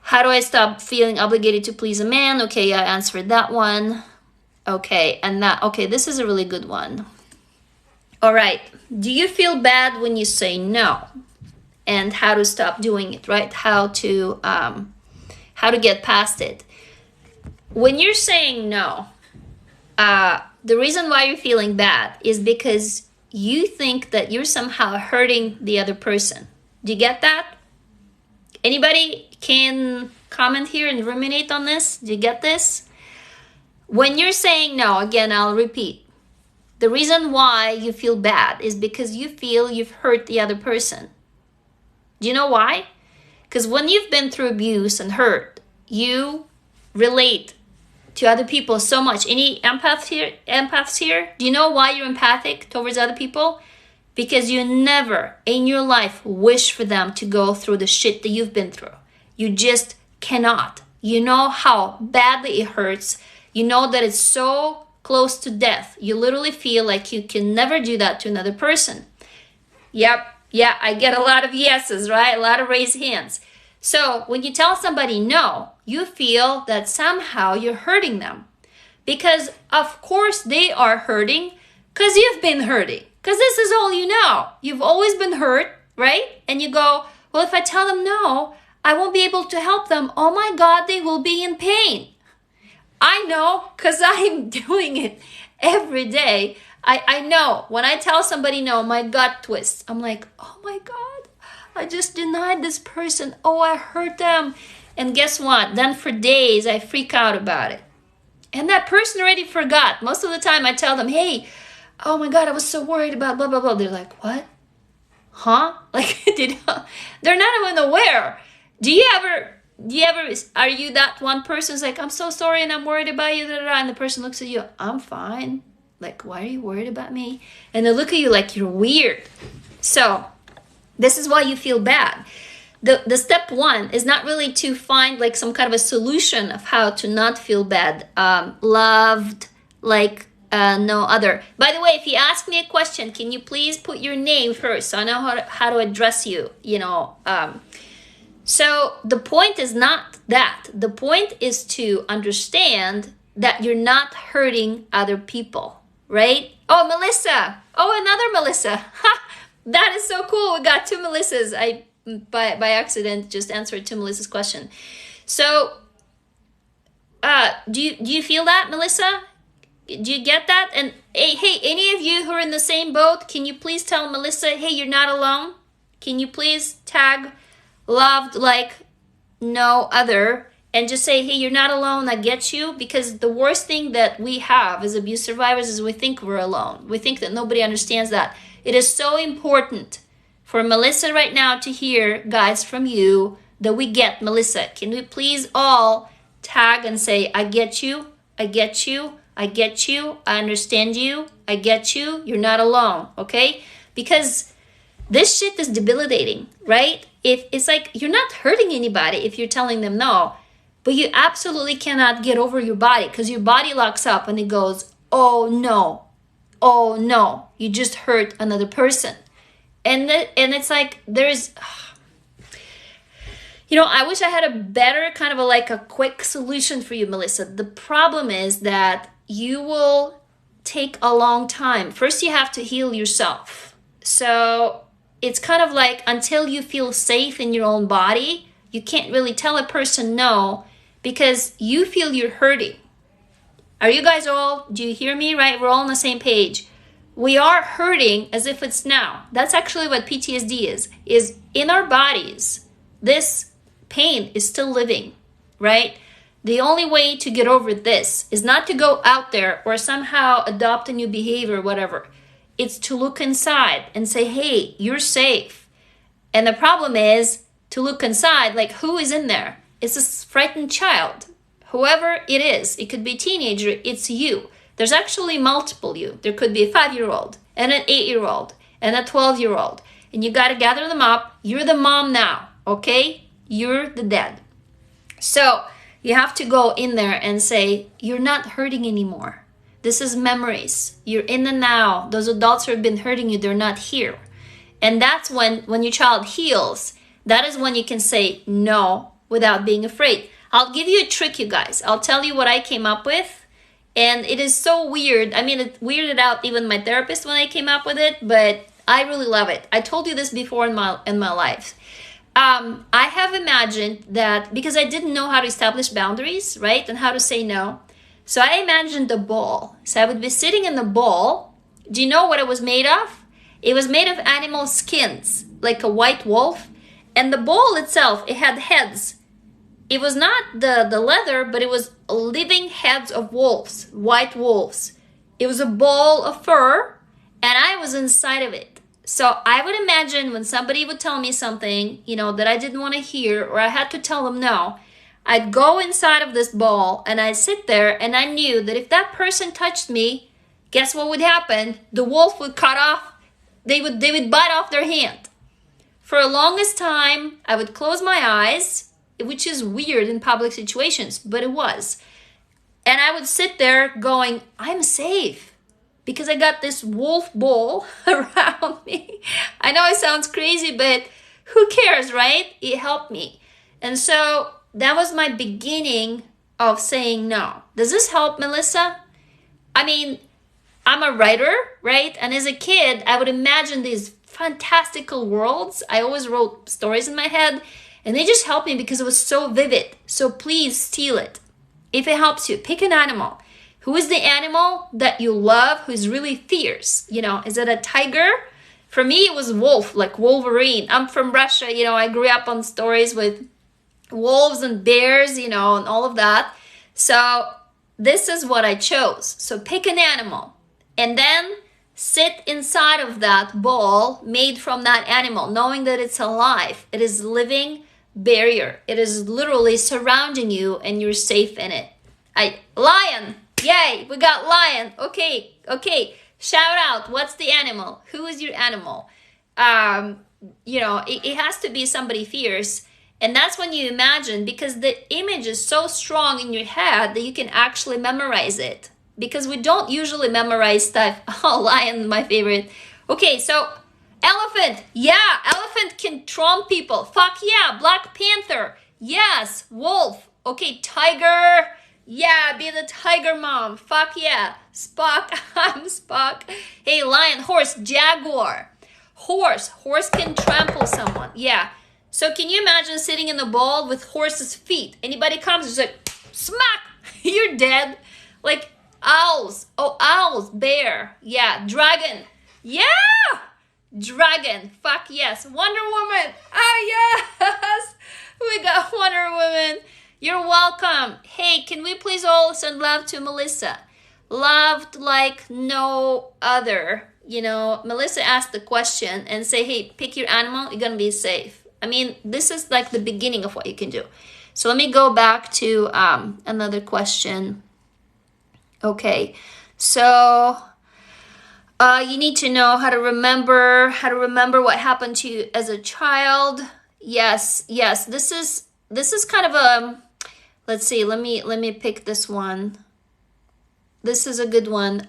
How do I stop feeling obligated to please a man? Okay, I answered that one. Okay, this is a really good one. All right, do you feel bad when you say no? And how to stop doing it, right? How to get past it. When you're saying no, the reason why you're feeling bad is because you think that you're somehow hurting the other person. Do you get that? Anybody can comment here and ruminate on this? Do you get this? When you're saying no, again, I'll repeat. The reason why you feel bad is because you feel you've hurt the other person. Do you know why? Because when you've been through abuse and hurt, you relate to other people so much. Any empaths here? Do you know why you're empathic towards other people? Because you never in your life wish for them to go through the shit that you've been through. You just cannot. You know how badly it hurts. You know that it's so close to death. You literally feel like you can never do that to another person. Yep, Yeah, I get a lot of yeses, right? A lot of raised hands. So when you tell somebody no, you feel that somehow you're hurting them. Because of course they are hurting because you've been hurting. Because this is all you know. You've always been hurt, right? And you go, well, if I tell them no, I won't be able to help them. Oh my God, they will be in pain. I know because I'm doing it every day. I know when I tell somebody no, my gut twists. I'm like, oh my God, I just denied this person. Oh, I hurt them. And guess what? Then for days, I freak out about it. And that person already forgot. Most of the time I tell them, hey, oh my God, I was so worried about blah, blah, blah. They're like, what? Huh? Like, they're not even aware. Do you ever, are you that one person who's like, I'm so sorry and I'm worried about you, and the person looks at you, I'm fine. Like, why are you worried about me? And they look at you like you're weird. So this is why you feel bad. The step one is not really to find like some kind of a solution of how to not feel bad, loved like no other. By the way, if you ask me a question, can you please put your name first so I know how to address you, So the point is not that. The point is to understand that you're not hurting other people, right? Oh, Melissa. Oh, another Melissa. That is so cool. We got two Melissas. I by accident just answered to Melissa's question. So do you feel that, Melissa? Do you get that? And hey, any of you who are in the same boat, can you please tell Melissa, hey, you're not alone? Can you please tag loved like no other and just say, hey, you're not alone, I get you? Because the worst thing that we have as abuse survivors is we think we're alone. We think that nobody understands that. It is so important for Melissa right now to hear, guys, from you that we get Melissa. Can we please all tag and say, I get you, I get you, I get you, I understand you, I get you, you're not alone, okay? Because this shit is debilitating, right? If it's like you're not hurting anybody if you're telling them no, but you absolutely cannot get over your body because your body locks up and it goes, oh no, you just hurt another person. And it's like there's, I wish I had a better kind of a quick solution for you, Melissa. The problem is that you will take a long time. First, you have to heal yourself. So it's kind of like until you feel safe in your own body, you can't really tell a person no because you feel you're hurting. Are you guys all, do you hear me, right? We're all on the same page. We are hurting as if it's now. That's actually what PTSD is in our bodies. This pain is still living, right? The only way to get over this is not to go out there or somehow adopt a new behavior or whatever. It's to look inside and say, hey, you're safe. And the problem is to look inside, like who is in there? It's a frightened child. Whoever it is, it could be a teenager, it's you. There's actually multiple you. There could be a 5-year-old and an 8-year-old and a 12-year-old. And you got to gather them up. You're the mom now, okay? You're the dad. So you have to go in there and say, you're not hurting anymore. This is memories. You're in the now. Those adults who have been hurting you, they're not here. And that's when your child heals, that is when you can say no without being afraid. I'll give you a trick, you guys. I'll tell you what I came up with. And it is so weird. I mean, it weirded out even my therapist when I came up with it, but I really love it. I told you this before in my life. I have imagined that because I didn't know how to establish boundaries, right? And how to say no. So I imagined a ball. So I would be sitting in the ball. Do you know what it was made of? It was made of animal skins, like a white wolf. And the ball itself, it had heads. It was not the leather, but it was living heads of wolves, white wolves. It was a ball of fur, and I was inside of it. So I would imagine when somebody would tell me something, that I didn't want to hear, or I had to tell them no, I'd go inside of this ball, and I'd sit there, and I knew that if that person touched me, guess what would happen? The wolf would cut off, they would bite off their hand. For the longest time, I would close my eyes, which is weird in public situations, but it was. And I would sit there going, I'm safe. because I got this wolf ball around me. I know it sounds crazy, but who cares, right? It helped me. And so that was my beginning of saying no. Does this help, Melissa? I mean, I'm a writer, right? And as a kid, I would imagine these fantastical worlds. I always wrote stories in my head, and they just helped me because it was so vivid. So please steal it. If it helps you, pick an animal. Who is the animal that you love who's really fierce? You know, is it a tiger? For me, it was wolf, like Wolverine. I'm from Russia, you know, I grew up on stories with wolves and bears, you know, and all of that. So this is what I chose. So pick an animal and then sit inside of that ball made from that animal, knowing that it's alive. It is living barrier. It is literally surrounding you and you're safe in it. Lion. Yay, we got lion. Okay. Shout out. What's the animal? Who is your animal? You know, it has to be somebody fierce. And that's when you imagine, because the image is so strong in your head that you can actually memorize it. Because we don't usually memorize stuff. Oh, lion, my favorite. Okay, so elephant. Yeah, elephant can tromp people. Fuck yeah, Black Panther. Yes, wolf. Okay, tiger. Yeah, be the tiger mom. Fuck yeah. Spock. I'm Spock. Hey, lion, horse, jaguar. Horse can trample someone. Yeah. So can you imagine sitting in the ball with horse's feet? Anybody comes, it's like, smack, you're dead. Like owls. Oh, owls, bear. Yeah, dragon. Yeah, dragon. Fuck yes. Wonder Woman. Oh, yes. We got Wonder Woman. You're welcome. Hey, can we please all send love to Melissa? Loved like no other. You know, Melissa asked the question and say, hey, pick your animal. You're going to be safe. I mean, this is like the beginning of what you can do. So let me go back to another question. Okay, so you need to know how to remember what happened to you as a child. Yes. This is kind of a, let's see. Let me pick this one. This is a good one.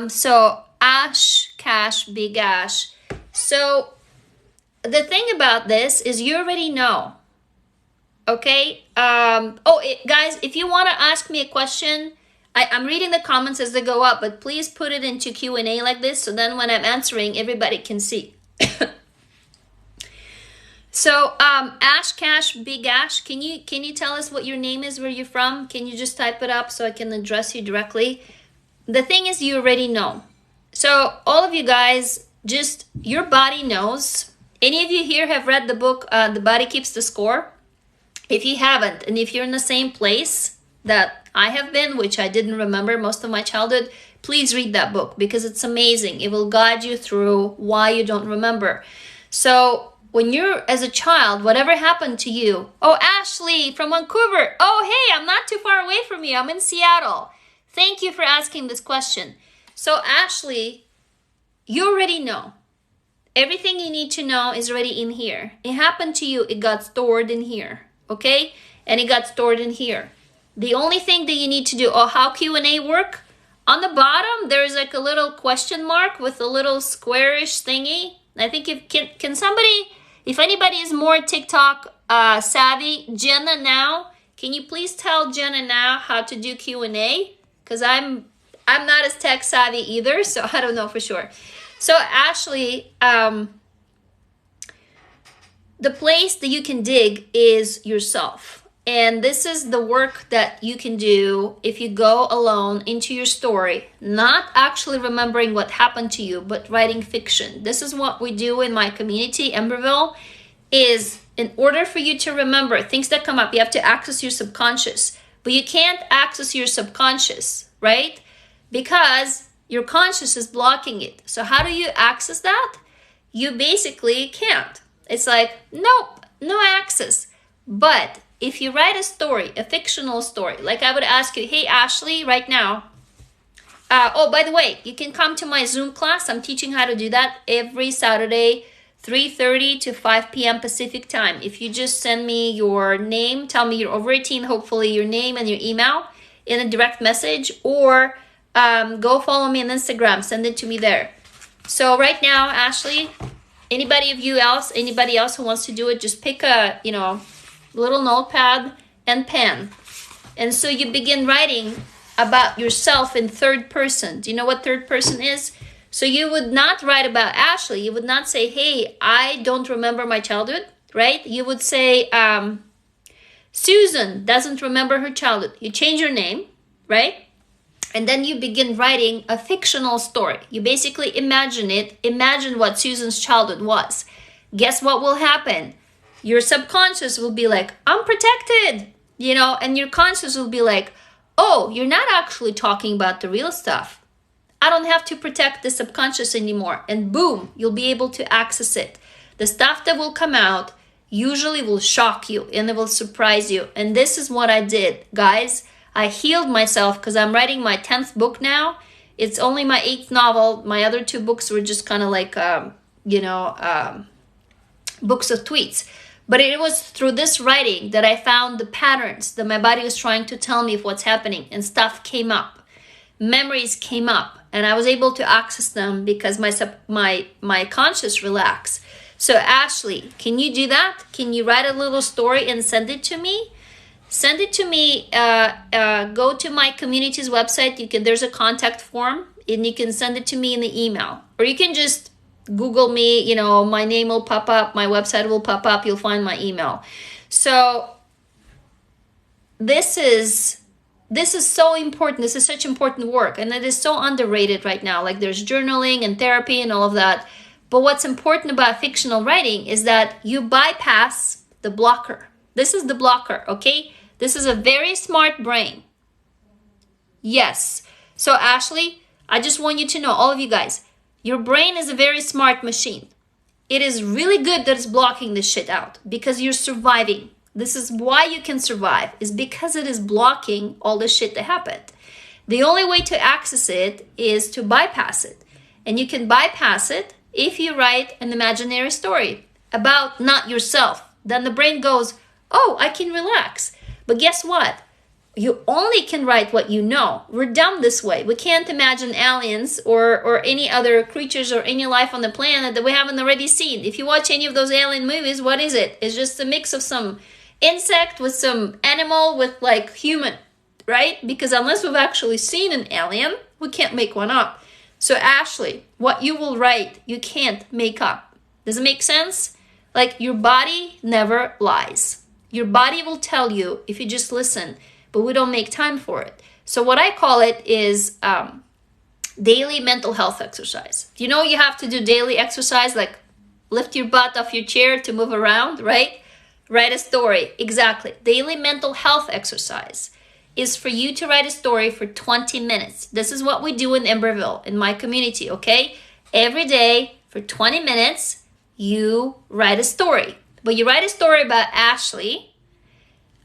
So Ash, Cash, Big Ash. So the thing about this is you already know. Okay. Guys, if you want to ask me a question, I'm reading the comments as they go up, but please put it into Q&A like this, so then when I'm answering, everybody can see. So Ash, Cash, Big Ash, can you tell us what your name is, where you're from? Can you just type it up so I can address you directly? The thing is, you already know. So all of you guys, just your body knows. Any of you here have read the book, The Body Keeps the Score? If you haven't, and if you're in the same place that I have been, which I didn't remember most of my childhood, please read that book because it's amazing. It will guide you through why you don't remember. So when you're as a child, whatever happened to you, oh, Ashley from Vancouver. Oh, hey, I'm not too far away from you. I'm in Seattle. Thank you for asking this question. So Ashley, you already know. Everything you need to know is already in here. It happened to you. It got stored in here. Okay? And it got stored in here. The only thing that you need to do, how Q&A work? On the bottom, there's like a little question mark with a little squarish thingy. I think can somebody, if anybody is more TikTok savvy, Jenna now, can you please tell Jenna now how to do Q&A? Because I'm not as tech savvy either, so I don't know for sure. So Ashley, the place that you can dig is yourself. And this is the work that you can do if you go alone into your story, not actually remembering what happened to you, but writing fiction. This is what we do in my community, Emberville, is in order for you to remember things that come up, you have to access your subconscious. But you can't access your subconscious, right? Because your conscious is blocking it. So how do you access that? You basically can't. It's like, nope, no access. But if you write a story, a fictional story, like I would ask you, hey, Ashley, right now. By the way, you can come to my Zoom class. I'm teaching how to do that every Saturday, 3:30 to 5 p.m. Pacific time. If you just send me your name, tell me you're over 18, hopefully your name and your email in a direct message, or go follow me on Instagram. Send it to me there. So right now, Ashley, anybody else who wants to do it, just pick a, little notepad and pen. And so you begin writing about yourself in third person. Do you know what third person is? So you would not write about Ashley. You would not say, hey, I don't remember my childhood, right? You would say, Susan doesn't remember her childhood. You change your name, right? And then you begin writing a fictional story. You basically imagine it. Imagine what Susan's childhood was. Guess what will happen? Your subconscious will be like, I'm protected, and your conscious will be like, oh, you're not actually talking about the real stuff. I don't have to protect the subconscious anymore. And boom, you'll be able to access it. The stuff that will come out usually will shock you and it will surprise you. And this is what I did, guys. I healed myself because I'm writing my 10th book now. It's only my 8th novel. My other 2 books were just kind of like, books of tweets. But it was through this writing that I found the patterns that my body was trying to tell me of what's happening. And stuff came up. Memories came up. And I was able to access them because my conscious relaxed. So Ashley, can you do that? Can you write a little story and send it to me? Send it to me. Go to my community's website. There's a contact form, and you can send it to me in the email, or you can just Google me. My name will pop up, my website will pop up. You'll find my email. So this is so important. This is such important work, and it is so underrated right now. Like there's journaling and therapy and all of that. But what's important about fictional writing is that you bypass the blocker. This is the blocker, okay? This is a very smart brain. Yes. So Ashley, I just want you to know, all of you guys, your brain is a very smart machine. It is really good that it's blocking this shit out because you're surviving. This is why you can survive, is because it is blocking all the shit that happened. The only way to access it is to bypass it. And you can bypass it if you write an imaginary story about not yourself. Then the brain goes, oh, I can relax. But guess what? You only can write what you know. We're dumb this way. We can't imagine aliens or any other creatures or any life on the planet that we haven't already seen. If you watch any of those alien movies, what is it? It's just a mix of some insect with some animal with like human, right? Because unless we've actually seen an alien, we can't make one up. So Ashley, what you will write, you can't make up. Does it make sense? Like your body never lies. Your body will tell you if you just listen, but we don't make time for it. So what I call it is daily mental health exercise. You have to do daily exercise, like lift your butt off your chair to move around, right? Write a story. Exactly. Daily mental health exercise is for you to write a story for 20 minutes. This is what we do in Emberville, in my community, okay? Every day for 20 minutes, you write a story. But you write a story about Ashley,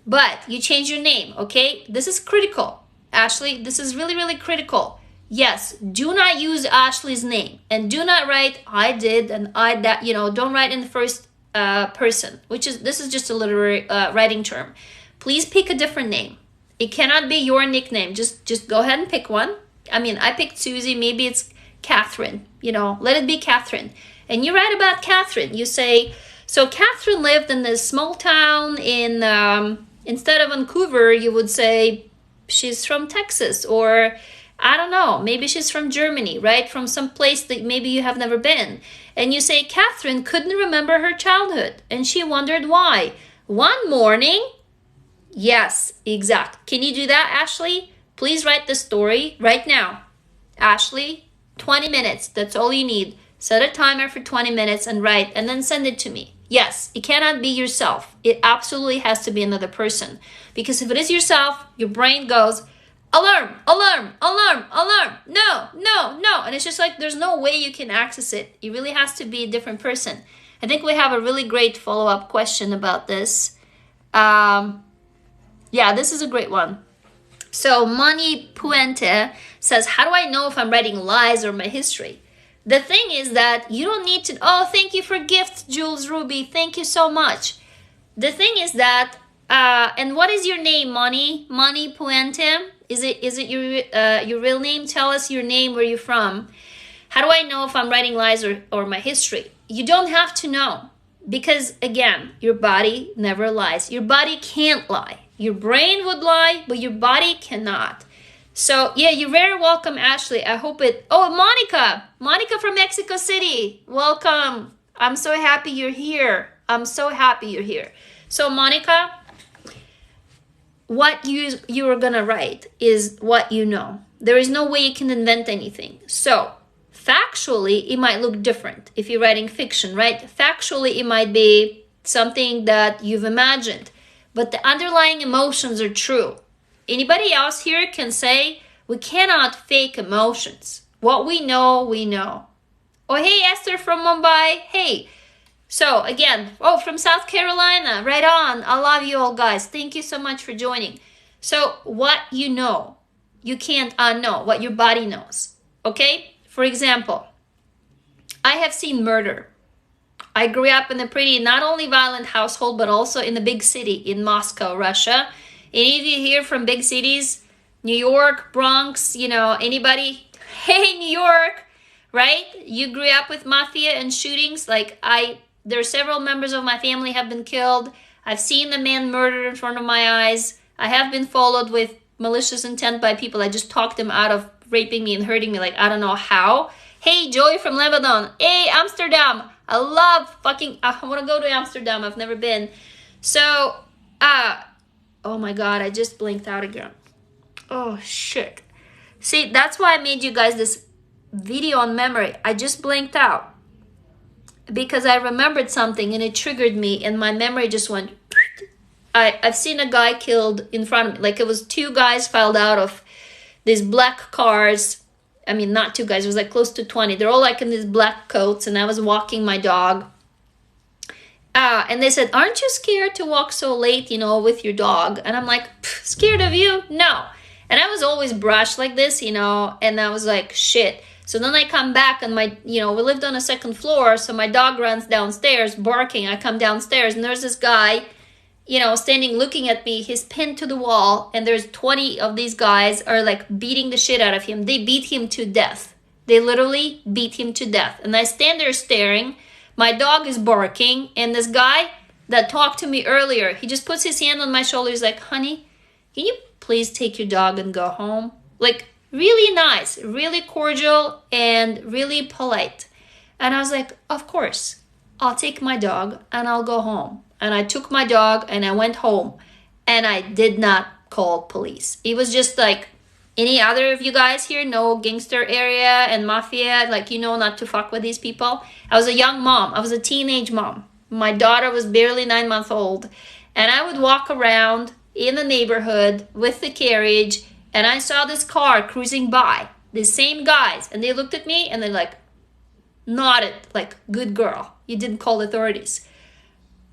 but you change your name, okay? This is critical. Ashley, this is really, really critical. Yes, do not use Ashley's name. And do not write, I did and I that, don't write in the first person, this is just a literary writing term. Please pick a different name. It cannot be your nickname. Just go ahead and pick one. I mean, I picked Susie. Maybe it's Catherine. Let it be Catherine. And you write about Catherine. You say, so Catherine lived in this small town in, instead of Vancouver, you would say she's from Texas, or I don't know, maybe she's from Germany, right? From some place that maybe you have never been. And you say Catherine couldn't remember her childhood and she wondered why. One morning, yes, exact. Can you do that, Ashley? Please write the story right now. Ashley, 20 minutes, that's all you need. Set a timer for 20 minutes and write, and then send it to me. Yes, it cannot be yourself. It absolutely has to be another person. Because if it is yourself, your brain goes, alarm, alarm, alarm, alarm. No, no, no. And it's just like there's no way you can access it. It really has to be a different person. I think we have a really great follow-up question about this. Yeah, this is a great one. So Mani Puente says, how do I know if I'm writing lies or my history? The thing is that you don't need to, oh, thank you for gift, Jules Ruby. Thank you so much. The thing is that, and what is your name, Mani? Mani Puente? Is it your real name? Tell us your name, where you're from. How do I know if I'm writing lies or my history? You don't have to know, because again, your body never lies. Your body can't lie. Your brain would lie, but your body cannot. So yeah, you're very welcome, Ashley. I hope it. Oh, Monica from Mexico City, welcome. I'm so happy you're here. I'm so happy you're here. So Monica, what you are gonna write is what you know. There is no way you can invent anything. So factually, it might look different if you're writing fiction, right? Factually, it might be something that you've imagined, but the underlying emotions are true. Anybody else here can say we cannot fake emotions. What we know, we know. Oh, hey, Esther from Mumbai. Hey. So again, oh, from South Carolina, right on. I love you all, guys. Thank you so much for joining. So what you know, you can't unknow what your body knows, okay? For example, I have seen murder. I grew up in a pretty not only violent household, but also in a big city in Moscow, Russia. Any of you here from big cities? New York, Bronx, anybody? Hey, New York, right? You grew up with mafia and shootings. There are several members of my family have been killed. I've seen a man murdered in front of my eyes. I have been followed with malicious intent by people. I just talked them out of raping me and hurting me, I don't know how. Hey, Joy from Lebanon. Hey, Amsterdam. I want to go to Amsterdam. I've never been. So, oh my God, I just blinked out again. Oh, shit. See, that's why I made you guys this video on memory. I just blinked out because I remembered something and it triggered me and my memory just went. I've seen a guy killed in front of me. It was two guys filed out of these black cars. I mean, not two guys. It was close to 20. They're all in these black coats, and I was walking my dog. And they said, aren't you scared to walk so late, with your dog? And I'm like, scared of you? No. And I was always brushed like this, and I was like, shit. So then I come back and we lived on a second floor. So my dog runs downstairs barking. I come downstairs and there's this guy, standing looking at me. He's pinned to the wall and there's 20 of these guys are beating the shit out of him. They beat him to death. They literally beat him to death. And I stand there staring. My dog is barking. And this guy that talked to me earlier, he just puts his hand on my shoulder. He's like, honey, can you please take your dog and go home? Really nice, really cordial, and really polite. And I was like, of course, I'll take my dog and I'll go home. And I took my dog and I went home. And I did not call police. It was just any other of you guys here know gangster area and mafia, not to fuck with these people. I was a young mom. I was a teenage mom. My daughter was barely 9 months old. And I would walk around in the neighborhood with the carriage, and I saw this car cruising by, the same guys, and they looked at me and they nodded, good girl, you didn't call authorities.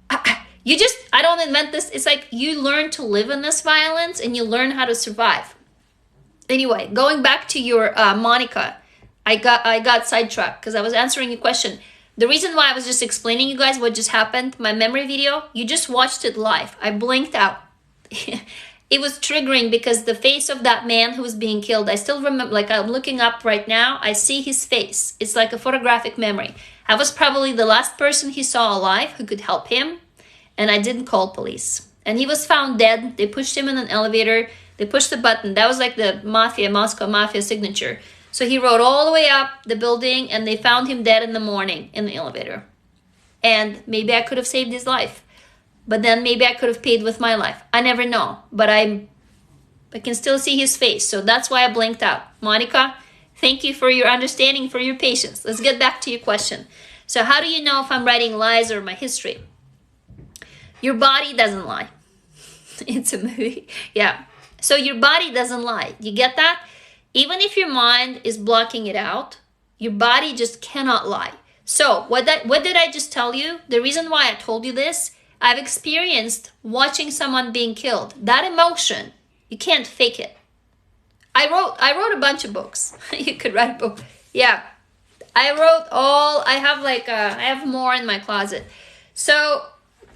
I don't invent this. It's you learn to live in this violence and you learn how to survive. Anyway, going back to your Monica, I got sidetracked because I was answering your question. The reason why I was just explaining you guys what just happened, my memory video, you just watched it live. I blinked out. It was triggering because the face of that man who was being killed, I still remember, I'm looking up right now, I see his face. It's like a photographic memory. I was probably the last person he saw alive who could help him, and I didn't call police. And he was found dead. They pushed him in an elevator. They pushed the button. That was the Moscow Mafia signature. So he rode all the way up the building, and they found him dead in the morning in the elevator. And maybe I could have saved his life. But then maybe I could have paid with my life. I never know. But I can still see his face. So that's why I blinked out. Monica, thank you for your understanding, for your patience. Let's get back to your question. So how do you know if I'm writing lies or my history? Your body doesn't lie. It's a movie. Yeah. So your body doesn't lie. You get that? Even if your mind is blocking it out, your body just cannot lie. So what did I just tell you? The reason why I told you this, I've experienced watching someone being killed. That emotion, you can't fake it. I wrote a bunch of books. You could write a book. Yeah. I have more in my closet. So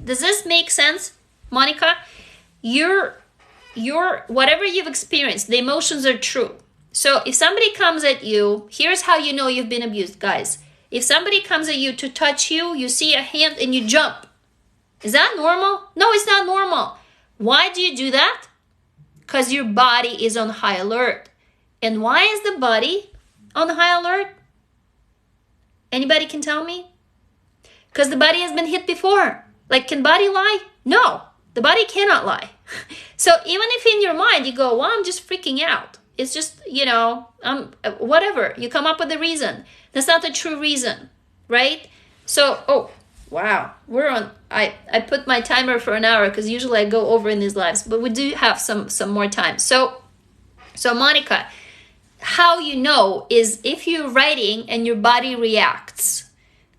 does this make sense, Monica? Your whatever you've experienced, the emotions are true. So if somebody comes at you, here's how you know you've been abused, guys. If somebody comes at you to touch you, you see a hand and you jump. Is that normal? No, it's not normal. Why do you do that? Because your body is on high alert. And why is the body on high alert? Anybody can tell me? Because the body has been hit before. Like, can body lie? No, the body cannot lie. So even if in your mind you go, well, I'm just freaking out. It's just, whatever. You come up with a reason. That's not the true reason, right? So, oh, wow. I put my timer for an hour because usually I go over in these lives, but we do have some more time. So Monica, how you know is if you're writing and your body reacts.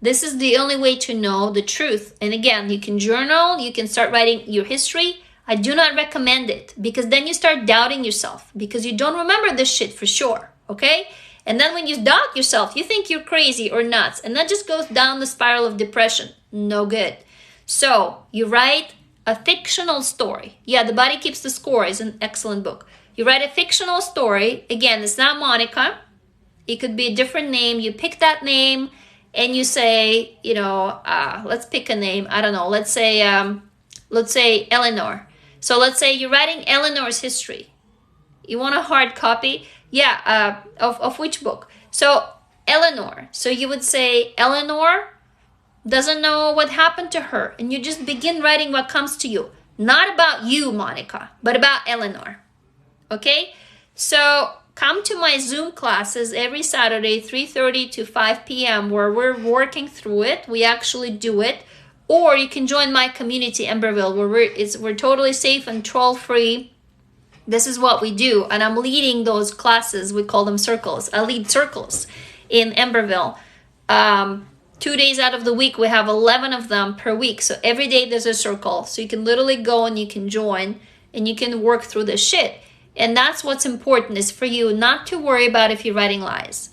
This is the only way to know the truth. And again, you can journal, you can start writing your history. I do not recommend it because then you start doubting yourself because you don't remember this shit for sure, okay? And then when you doubt yourself, you think you're crazy or nuts, and that just goes down the spiral of depression. No good. So you write a fictional story. Yeah, The Body Keeps the Score is an excellent book. You write a fictional story. Again, it's not Monica. It could be a different name. You pick that name and you say, let's pick a name. I don't know. Let's say Eleanor. So let's say you're writing Eleanor's history. You want a hard copy? Yeah, of which book? So Eleanor. So you would say Eleanor doesn't know what happened to her. And you just begin writing what comes to you. Not about you, Monica, but about Eleanor. Okay? So come to my Zoom classes every Saturday, 3:30 to 5 p.m. where we're working through it. We actually do it. Or you can join my community, Emberville, where we're totally safe and troll-free. This is what we do. And I'm leading those classes. We call them circles. I lead circles in Emberville. 2 days out of the week, we have 11 of them per week. So every day there's a circle. So you can literally go and you can join and you can work through this shit. And that's what's important, is for you not to worry about if you're writing lies.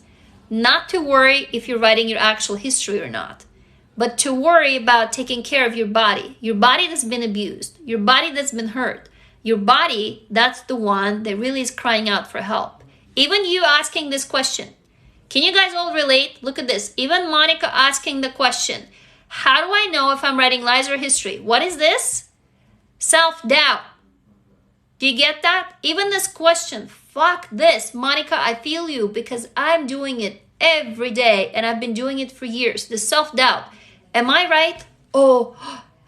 Not to worry if you're writing your actual history or not. But to worry about taking care of your body that's been abused, your body that's been hurt, your body that's the one that really is crying out for help. Even you asking this question, can you guys all relate? Look at this. Even Monica asking the question, how do I know if I'm writing lies or history? What is this? Self-doubt. Do you get that? Even this question, fuck this. Monica, I feel you because I'm doing it every day and I've been doing it for years. The self-doubt. Am I right? Oh,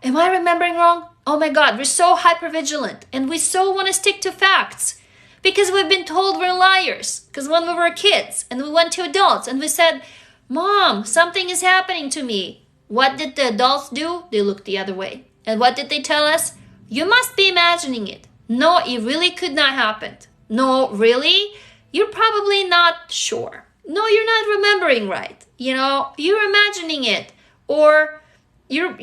am I remembering wrong? Oh my God, we're so hypervigilant and we so want to stick to facts because we've been told we're liars. Because when we were kids and we went to adults and we said, Mom, something is happening to me. What did the adults do? They looked the other way. And what did they tell us? You must be imagining it. No, it really could not happen. No, really? You're probably not sure. No, you're not remembering right. You're imagining it. Or you're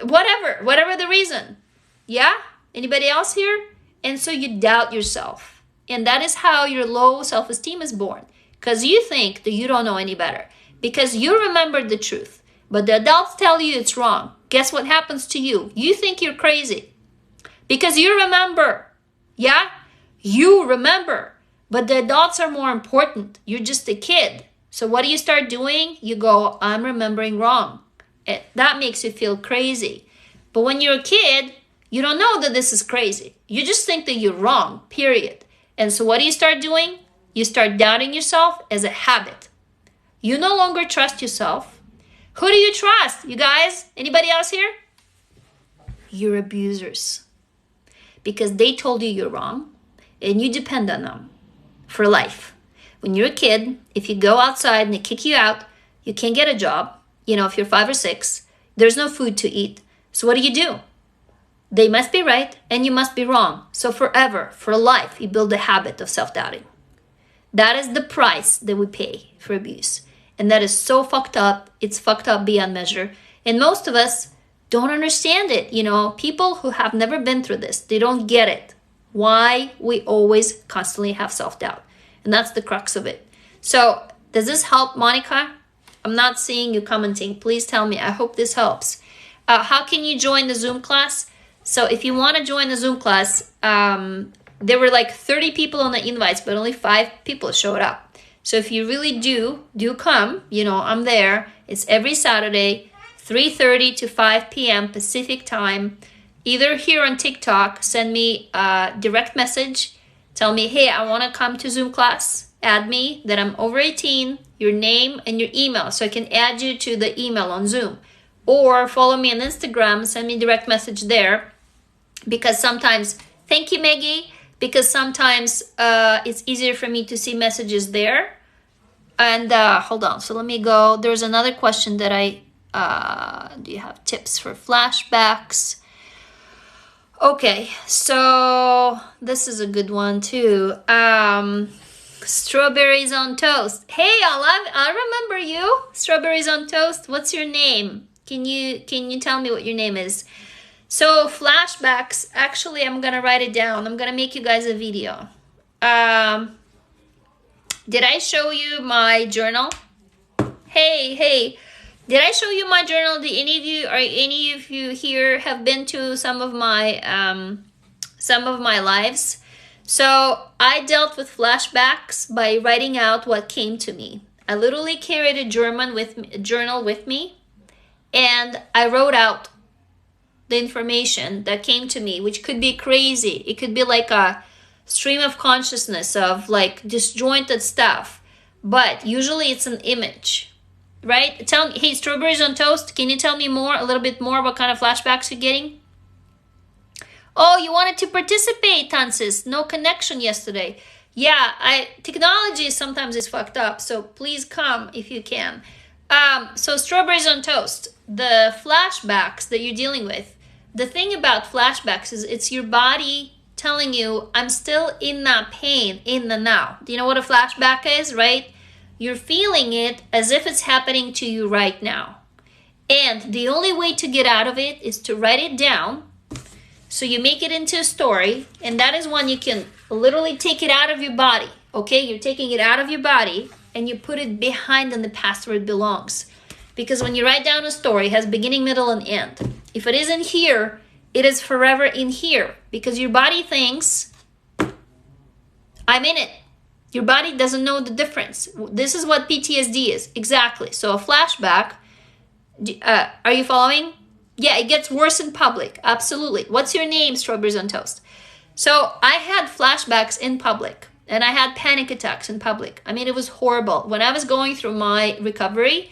whatever the reason. Yeah? Anybody else here? And so you doubt yourself. And that is how your low self-esteem is born. Because you think that you don't know any better. Because you remembered the truth. But the adults tell you it's wrong. Guess what happens to you? You think you're crazy. Because you remember. Yeah? You remember. But the adults are more important. You're just a kid. So what do you start doing? You go, I'm remembering wrong. That makes you feel crazy. But when you're a kid, you don't know that this is crazy. You just think that you're wrong, period. And so what do you start doing? You start doubting yourself as a habit. You no longer trust yourself. Who do you trust, you guys? Anybody else here? Your abusers. Because they told you you're wrong and you depend on them for life. When you're a kid, if you go outside and they kick you out, you can't get a job. If you're 5 or 6, there's no food to eat. So what do? They must be right and you must be wrong. So forever, for life, you build a habit of self-doubting. That is the price that we pay for abuse. And that is so fucked up. It's fucked up beyond measure. And most of us don't understand it. People who have never been through this, they don't get it. Why we always constantly have self-doubt. And that's the crux of it. So does this help, Monica? I'm not seeing you commenting. Please tell me. I hope this helps. How can you join the Zoom class? So if you want to join the Zoom class, There were like 30 people on the invites, but only 5 people showed up. So if you really do come, you know, I'm there. It's every Saturday, 3:30 to 5 p.m. Pacific time. Either here on TikTok, send me a direct message. Tell me, hey, I want to come to Zoom class. Add me, that I'm over 18, your name and your email, so I can add you to the email on Zoom. Or follow me on Instagram, send me a direct message there. Because sometimes, thank you, Maggie, because sometimes it's easier for me to see messages there. And hold on, so let me go. There's another question that do you have tips for flashbacks? Okay, so this is a good one too. Strawberries on toast. Hey, I remember you. Strawberries on toast. What's your name? Can you tell me what your name is? So flashbacks, actually I'm gonna write it down. I'm gonna make you guys a video. Did I show you my journal? Hey, did I show you my journal? Did any of you here have been to some of my lives? So I dealt with flashbacks by writing out what came to me. I literally carried a journal with me, and I wrote out the information that came to me, which could be crazy. It could be like a stream of consciousness of like disjointed stuff, but usually it's an image, right? Tell me, hey, Strawberries on Toast, can you tell me a little bit more what kind of flashbacks you're getting? Oh, you wanted to participate, Tansis. No connection yesterday. Yeah, technology sometimes is fucked up, so please come if you can. So Strawberries on Toast, the flashbacks that you're dealing with. The thing about flashbacks is it's your body telling you, I'm still in that pain in the now. Do you know what a flashback is, right? You're feeling it as if it's happening to you right now. And the only way to get out of it is to write it down. So you make it into a story, and that is when you can literally take it out of your body, okay? You're taking it out of your body, and you put it behind in the past where it belongs. Because when you write down a story, it has beginning, middle, and end. If it isn't here, it is forever in here. Because your body thinks, I'm in it. Your body doesn't know the difference. This is what PTSD is, exactly. So a flashback, are you following? Yeah, it gets worse in public, absolutely. What's your name, Strawberries on Toast? So I had flashbacks in public, and I had panic attacks in public. I mean, it was horrible. When I was going through my recovery,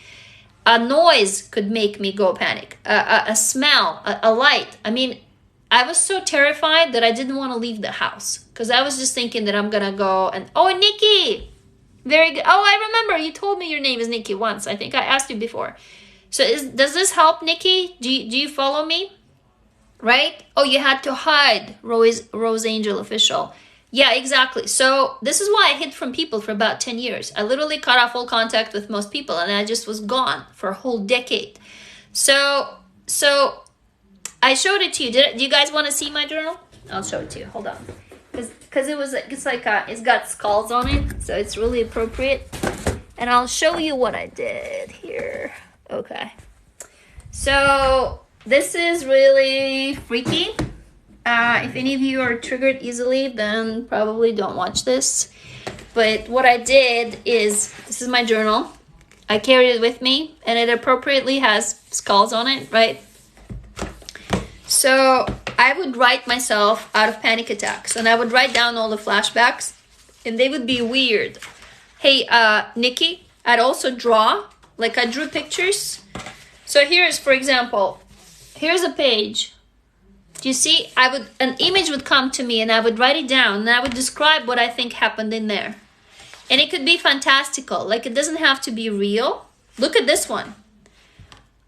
a noise could make me go panic, a smell, a light. I mean, I was so terrified that I didn't want to leave the house because I was just thinking that I'm going to go and, oh, Nikki, very good. Oh, I remember you told me your name is Nikki once. I think I asked you before. So does this help, Nikki? Do you follow me? Right? Oh, you had to hide, Rose Angel Official. Yeah, exactly. So this is why I hid from people for about 10 years. I literally cut off all contact with most people, and I just was gone for a whole decade. So I showed it to you. Do you guys want to see my journal? I'll show it to you. Hold on. Because it's got skulls on it, so it's really appropriate. And I'll show you what I did here. Okay. So this is really freaky. If any of you are triggered easily, then probably don't watch this. But what I did is, this is my journal. I carried it with me, and it appropriately has skulls on it, right? So I would write myself out of panic attacks, and I would write down all the flashbacks, and they would be weird. Hey, Nikki, I'd also draw, like I drew pictures. So here's, for example, here's a page. Do you see? An image would come to me, and I would write it down, and I would describe what I think happened in there. And it could be fantastical. Like, it doesn't have to be real. Look at this one.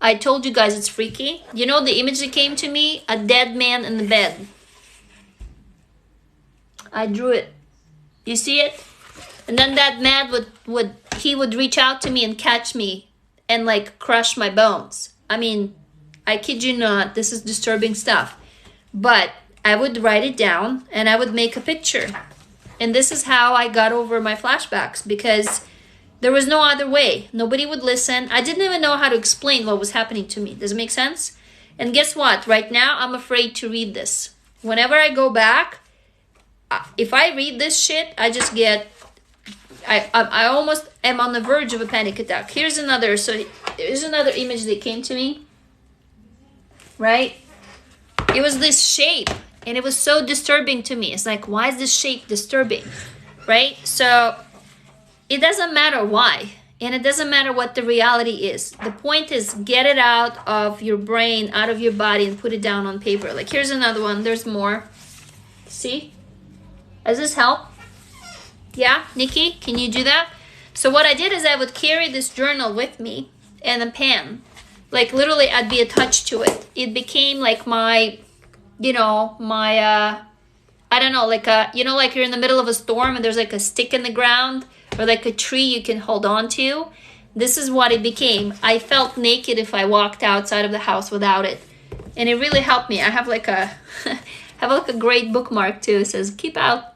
I told you guys it's freaky. You know the image that came to me? A dead man in the bed. I drew it. You see it? And then that man would reach out to me and catch me and like crush my bones. I mean, I kid you not, this is disturbing stuff. But I would write it down and I would make a picture. And this is how I got over my flashbacks, because there was no other way. Nobody would listen. I didn't even know how to explain what was happening to me. Does it make sense? And guess what? Right now, I'm afraid to read this. Whenever I go back, if I read this shit, I just get, I almost am on the verge of a panic attack. Here's another image that came to me, right? It was this shape, and it was so disturbing to me. It's like, why is this shape disturbing, right? So it doesn't matter why, and it doesn't matter what the reality is. The point is, get it out of your brain, out of your body, and put it down on paper. Like, here's another one. There's more. See? Does this help? Yeah, Nikki, can you do that? So what I did is I would carry this journal with me and a pen. Like, literally, I'd be attached to it. It became like my, you know, my, I don't know, like you know, like you're in the middle of a storm and there's like a stick in the ground or like a tree you can hold on to. This is what it became. I felt naked if I walked outside of the house without it. And it really helped me. I have like a, have like a great bookmark too. It says, keep out.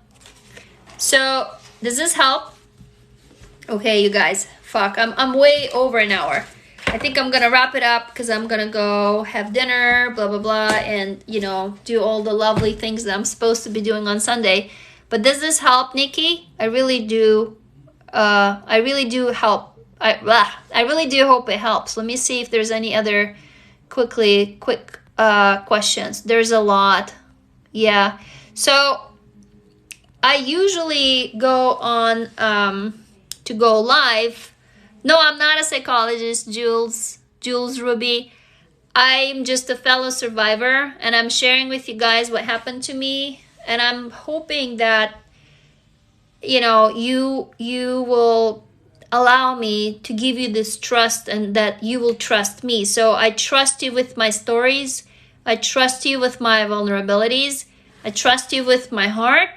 So, does this help? Okay, you guys, fuck, I'm way over an hour. I think I'm gonna wrap it up because I'm gonna go have dinner, blah, blah, blah, and, you know, do all the lovely things that I'm supposed to be doing on Sunday. But does this help, Nikki? I really do help. I really do hope it helps. Let me see if there's any other quick questions. There's a lot. Yeah. So I usually go on to go live. No, I'm not a psychologist, Jules Ruby. I'm just a fellow survivor, and I'm sharing with you guys what happened to me, and I'm hoping that, you know, you will allow me to give you this trust and that you will trust me. So I trust you with my stories. I trust you with my vulnerabilities. I trust you with my heart.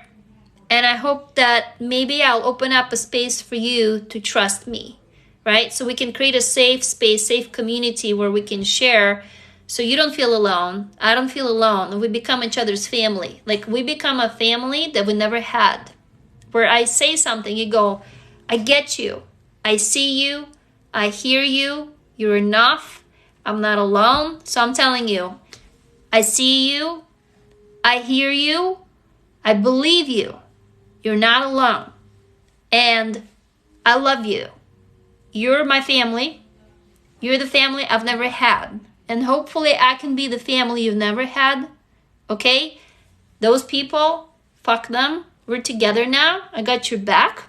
And I hope that maybe I'll open up a space for you to trust me, right? So we can create a safe space, safe community where we can share so you don't feel alone. I don't feel alone. And we become each other's family. Like, we become a family that we never had. Where I say something, you go, I get you. I see you. I hear you. You're enough. I'm not alone. So I'm telling you, I see you. I hear you. I believe you. You're not alone. And I love you. You're my family. You're the family I've never had. And hopefully I can be the family you've never had. Okay? Those people, fuck them. We're together now. I got your back.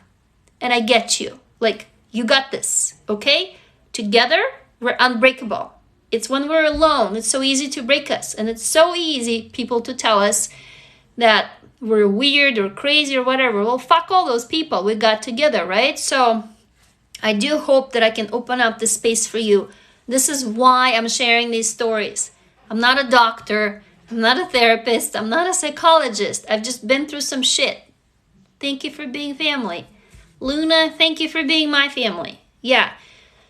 And I get you. Like, you got this. Okay? Together, we're unbreakable. It's when we're alone, it's so easy to break us. And it's so easy, people, to tell us that we're weird or crazy or whatever. Well, fuck all those people we got together, right? So I do hope that I can open up the space for you. This is why I'm sharing these stories. I'm not a doctor. I'm not a therapist. I'm not a psychologist. I've just been through some shit. Thank you for being family. Luna, thank you for being my family. Yeah.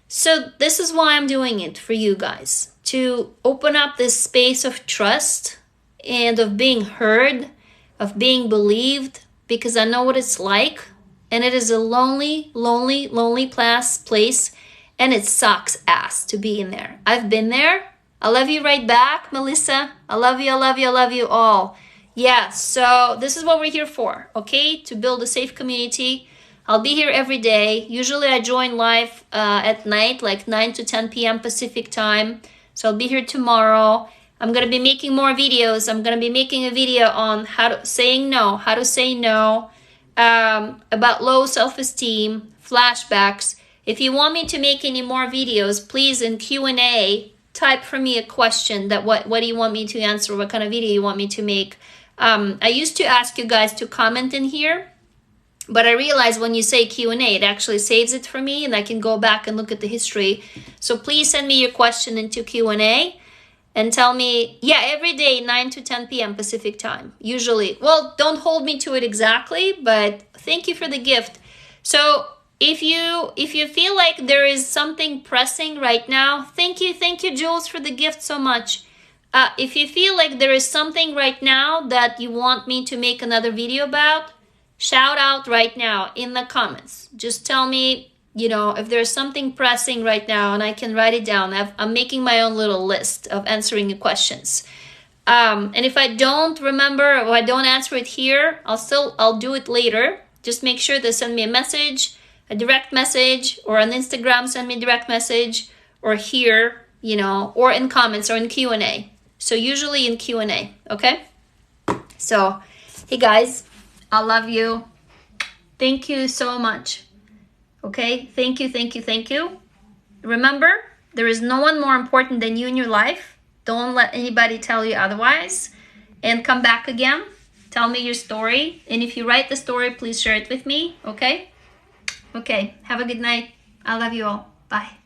So this is why I'm doing it for you guys. To open up this space of trust and of being heard, of being believed, because I know what it's like. And it is a lonely, lonely, lonely place. And it sucks ass to be in there. I've been there. I love you right back, Melissa. I love you, I love you, I love you all. Yeah, so this is what we're here for, okay? To build a safe community. I'll be here every day. Usually I join live at night, like 9 to 10 p.m. Pacific time. So I'll be here tomorrow. I'm going to be making more videos. I'm going to be making a video on how to say no, about low self-esteem, flashbacks. If you want me to make any more videos, please in Q&A, type for me a question that what do you want me to answer, what kind of video you want me to make. I used to ask you guys to comment in here, but I realized when you say Q&A, it actually saves it for me and I can go back and look at the history. So please send me your question into Q&A. And tell me, yeah, every day, 9 to 10 p.m. Pacific time, usually. Well, don't hold me to it exactly, but thank you for the gift. So if you feel like there is something pressing right now, thank you, Jules, for the gift so much. If you feel like there is something right now that you want me to make another video about, shout out right now in the comments. Just tell me, you know, if there's something pressing right now and I can write it down. I'm making my own little list of answering your questions. And if I don't remember or I don't answer it here, I'll do it later. Just make sure to send me a message, a direct message, or on Instagram, send me a direct message, or here, you know, or in comments or in Q&A. So usually in Q&A, okay? So, hey guys, I love you. Thank you so much. Okay, thank you, thank you, thank you. Remember, there is no one more important than you in your life. Don't let anybody tell you otherwise. And come back again. Tell me your story. And if you write the story, please share it with me. Okay? Okay. Have a good night. I love you all. Bye.